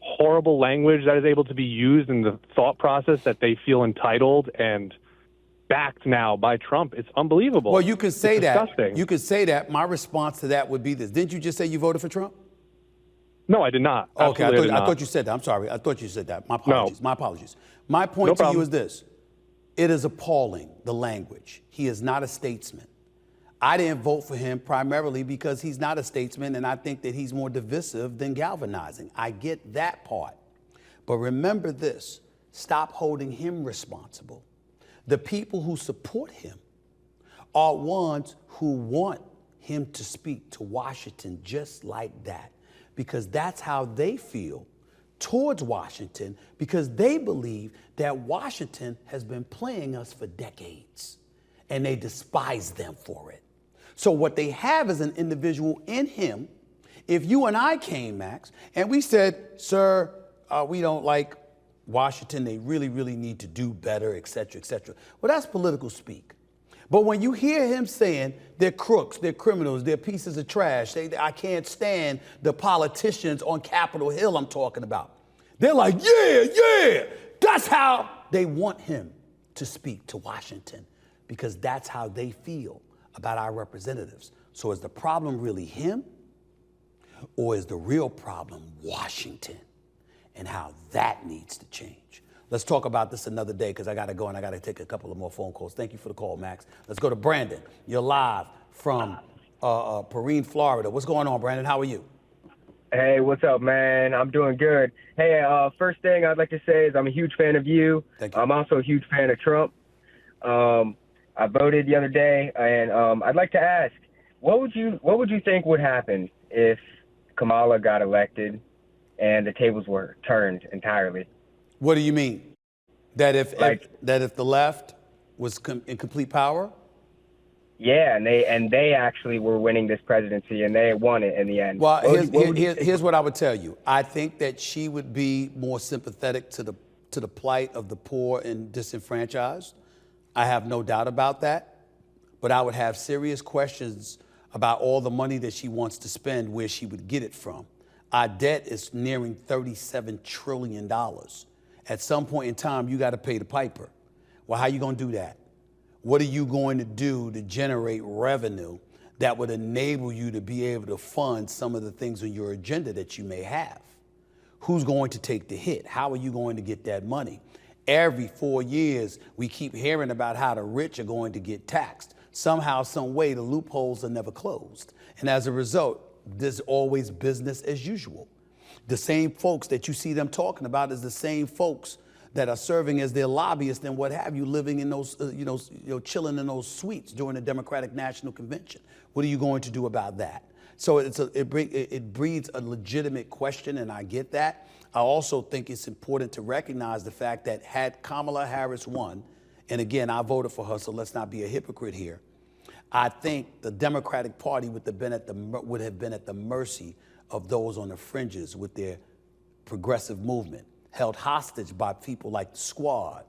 horrible language that is able to be used in the thought process that they feel entitled and backed now by Trump, it's unbelievable. Well, you could say that. Disgusting. You could say that. My response to that would be this. Didn't you just say you voted for Trump? No, I did not. Okay, Absolutely I thought you said that. I'm sorry. I thought you said that. My apologies. No. My apologies. My point to you is this. It is appalling, the language. He is not a statesman. I didn't vote for him primarily because he's not a statesman, and I think that he's more divisive than galvanizing. I get that part. But remember this, stop holding him responsible. The people who support him are ones who want him to speak to Washington just like that, because that's how they feel towards Washington, because they believe that Washington has been playing us for decades, and they despise them for it. So what they have is an individual in him. If you and I came, Max, and we said, sir, we don't like Washington, they really, really need to do better, et cetera, et cetera. Well, that's political speak. But when you hear him saying they're crooks, they're criminals, they're pieces of trash, I can't stand the politicians on Capitol Hill I'm talking about. They're like, yeah, that's how they want him to speak to Washington, because that's how they feel about our representatives. So is the problem really him, or is the real problem Washington and how that needs to change? Let's talk about this another day, because I got to go and I got to take a couple of more phone calls. Thank you for the call, Max. Let's go to Brandon. You're live from Perrine, Florida. What's going on, Brandon? How are you? Hey, what's up, man? I'm doing good. Hey, first thing I'd like to say is I'm a huge fan of you. Thank you. I'm also a huge fan of Trump. I voted the other day, and I'd like to ask, what would you think would happen if Kamala got elected and the tables were turned entirely? What do you mean? That if the left was in complete power? Yeah, and they actually were winning this presidency, and they won it in the end. Well, here's what I would tell you. I think that she would be more sympathetic to the plight of the poor and disenfranchised. I have no doubt about that. But I would have serious questions about all the money that she wants to spend, where she would get it from. Our debt is nearing $37 trillion. At some point in time, you got to pay the piper. Well, how you going to do that? What are you going to do to generate revenue that would enable you to be able to fund some of the things on your agenda that you may have? Who's going to take the hit? How are you going to get that money? Every 4 years, we keep hearing about how the rich are going to get taxed. Somehow, some way, the loopholes are never closed. And as a result, there's always business as usual. The same folks that you see them talking about is the same folks that are serving as their lobbyists and what have you, living in those, chilling in those suites during the Democratic National Convention. What are you going to do about that? So it breeds a legitimate question, and I get that. I also think it's important to recognize the fact that had Kamala Harris won, and again, I voted for her, so let's not be a hypocrite here, I think the Democratic Party would have been at the mercy of those on the fringes with their progressive movement, held hostage by people like the Squad,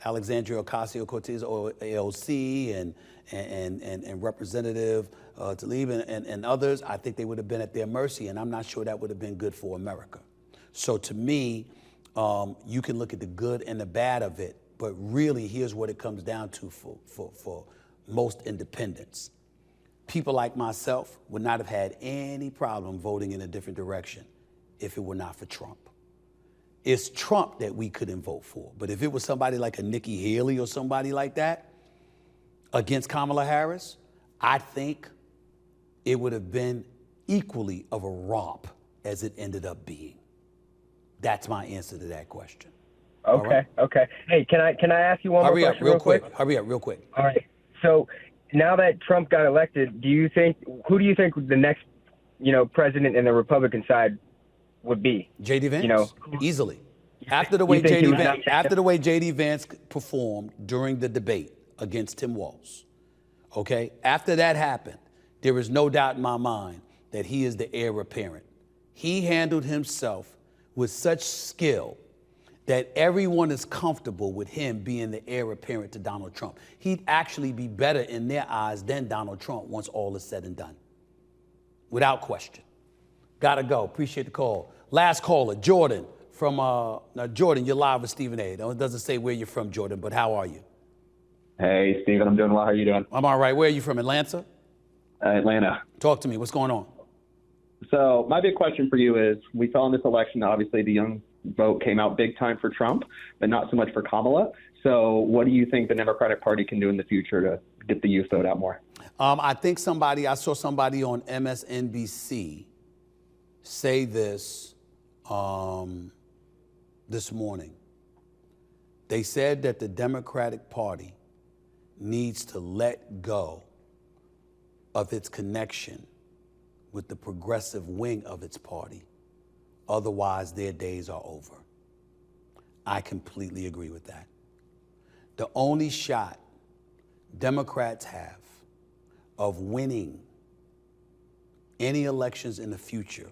Alexandria Ocasio-Cortez, or AOC, and Representative Tlaib and others. I think they would have been at their mercy, and I'm not sure that would have been good for America. So to me, you can look at the good and the bad of it, but really here's what it comes down to for most independents. People like myself would not have had any problem voting in a different direction if it were not for Trump. It's Trump that we couldn't vote for. But if it was somebody like a Nikki Haley or somebody like that against Kamala Harris, I think it would have been equally of a romp as it ended up being. That's my answer to that question. Okay, right? Okay. Hey, can I ask you one more question real quick? Hurry up, real quick. All right. So now that Trump got elected, who do you think the next, president in the Republican side would be? J.D. Vance, easily. After the way J.D. Vance performed during the debate against Tim Walz, okay? After that happened, there is no doubt in my mind that he is the heir apparent. He handled himself with such skill that everyone is comfortable with him being the heir apparent to Donald Trump. He'd actually be better in their eyes than Donald Trump once all is said and done. Without question. Gotta go. Appreciate the call. Last caller, Jordan from Jordan. You're live with Stephen A. It doesn't say where you're from, Jordan, but how are you? Hey, Stephen. I'm doing well. How are you doing? I'm all right. Where are you from? Atlanta? Atlanta. Talk to me. What's going on? So my big question for you is: we saw in this election, obviously, the young vote came out big time for Trump, but not so much for Kamala. So what do you think the Democratic Party can do in the future to get the youth vote out more? I think I saw somebody on MSNBC say this this morning. They said that the Democratic Party needs to let go of its connection with the progressive wing of its party. Otherwise, their days are over. I completely agree with that. The only shot Democrats have of winning any elections in the future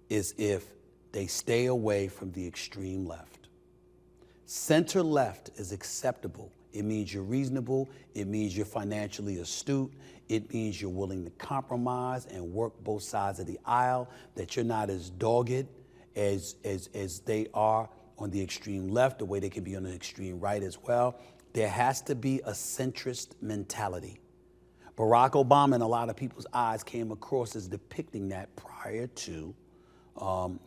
is if they stay away from the extreme left. Center left is acceptable. It means you're reasonable. It means you're financially astute. It means you're willing to compromise and work both sides of the aisle, that you're not as dogged as they are on the extreme left, the way they can be on the extreme right as well. There has to be a centrist mentality. Barack Obama, in a lot of people's eyes, came across as depicting that prior to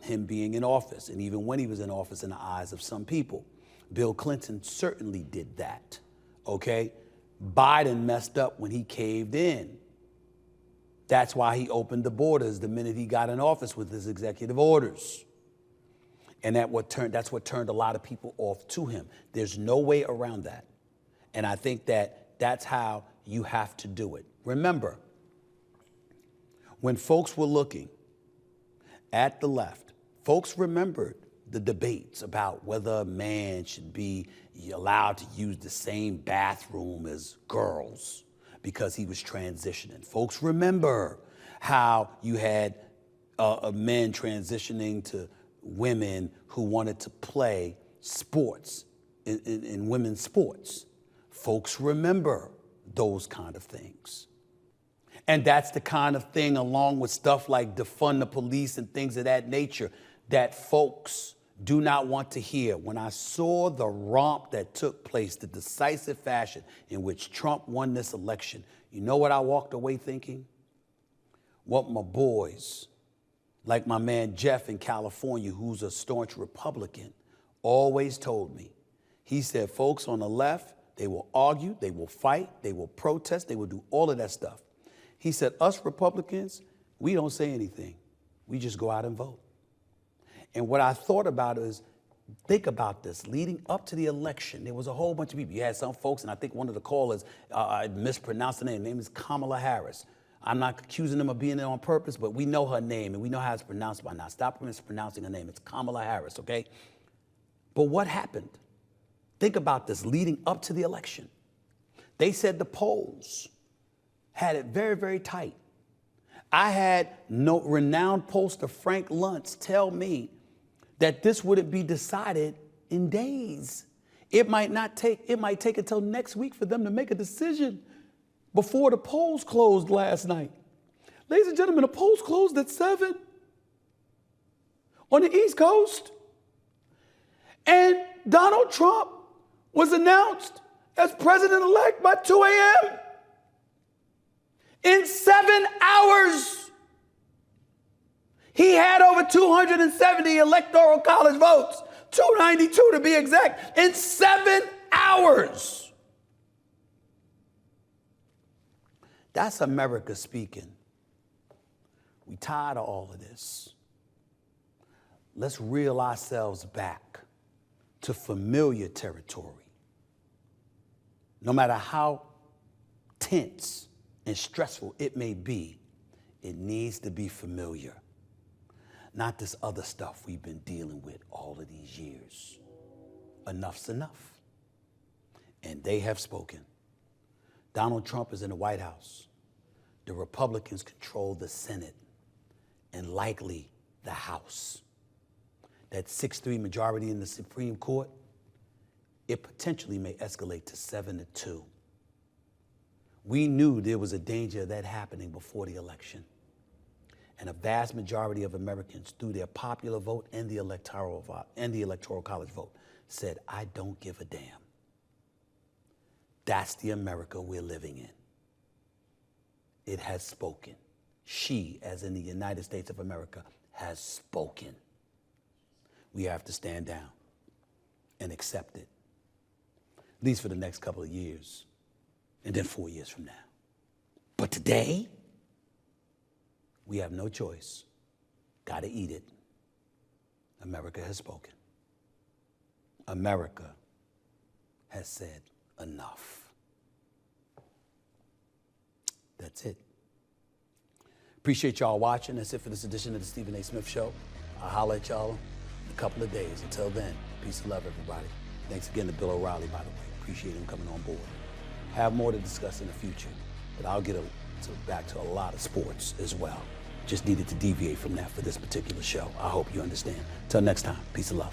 him being in office, and even when he was in office in the eyes of some people. Bill Clinton certainly did that, okay? Biden messed up when he caved in. That's why he opened the borders the minute he got in office with his executive orders. And that's what turned a lot of people off to him. There's no way around that. And I think that's how you have to do it. Remember, when folks were looking at the left, folks remembered the debates about whether a man should be allowed to use the same bathroom as girls because he was transitioning. Folks remember how you had men transitioning to women who wanted to play sports in women's sports. Folks remember those kind of things. And that's the kind of thing, along with stuff like defund the police and things of that nature, that folks do not want to hear. When I saw the romp that took place, the decisive fashion in which Trump won this election, you know what I walked away thinking? What my boys, like my man Jeff in California, who's a staunch Republican, always told me. He said, folks on the left, they will argue, they will fight, they will protest, they will do all of that stuff. He said, us Republicans, we don't say anything. We just go out and vote. And what I thought about is, think about this. Leading up to the election, there was a whole bunch of people. You had some folks, and I think one of the callers mispronounced the name. Her name is Kamala Harris. I'm not accusing them of being there on purpose, but we know her name, and we know how it's pronounced by now. Stop mispronouncing her name. It's Kamala Harris, okay? But what happened? Think about this leading up to the election. They said the polls had it very, very tight. I had renowned pollster Frank Luntz tell me that this wouldn't be decided in days. It might take until next week for them to make a decision before the polls closed last night. Ladies and gentlemen, the polls closed at 7 on the East Coast. And Donald Trump was announced as president-elect by 2 a.m. In 7 hours, he had over 270 electoral college votes, 292 to be exact, in 7 hours. That's America speaking. We tired of all of this. Let's reel ourselves back to familiar territory. No matter how tense and stressful it may be, it needs to be familiar. Not this other stuff we've been dealing with all of these years. Enough's enough. And they have spoken. Donald Trump is in the White House. The Republicans control the Senate and likely the House. That 6-3 majority in the Supreme Court, it potentially may escalate to 7-2. We knew there was a danger of that happening before the election. And a vast majority of Americans, through their popular vote and the electoral college vote, said, I don't give a damn. That's the America we're living in. It has spoken. She, as in the United States of America, has spoken. We have to stand down and accept it at least for the next couple of years, and then 4 years from now. But today, we have no choice. Gotta eat it. America has spoken. America has said enough. That's it. Appreciate y'all watching. That's it for this edition of the Stephen A. Smith Show. I'll holler at y'all in a couple of days. Until then, peace and love, everybody. Thanks again to Bill O'Reilly, by the way. Appreciate him coming on board. Have more to discuss in the future, but I'll get back to a lot of sports as well. Just needed to deviate from that for this particular show. I hope you understand. Till next time, peace and love.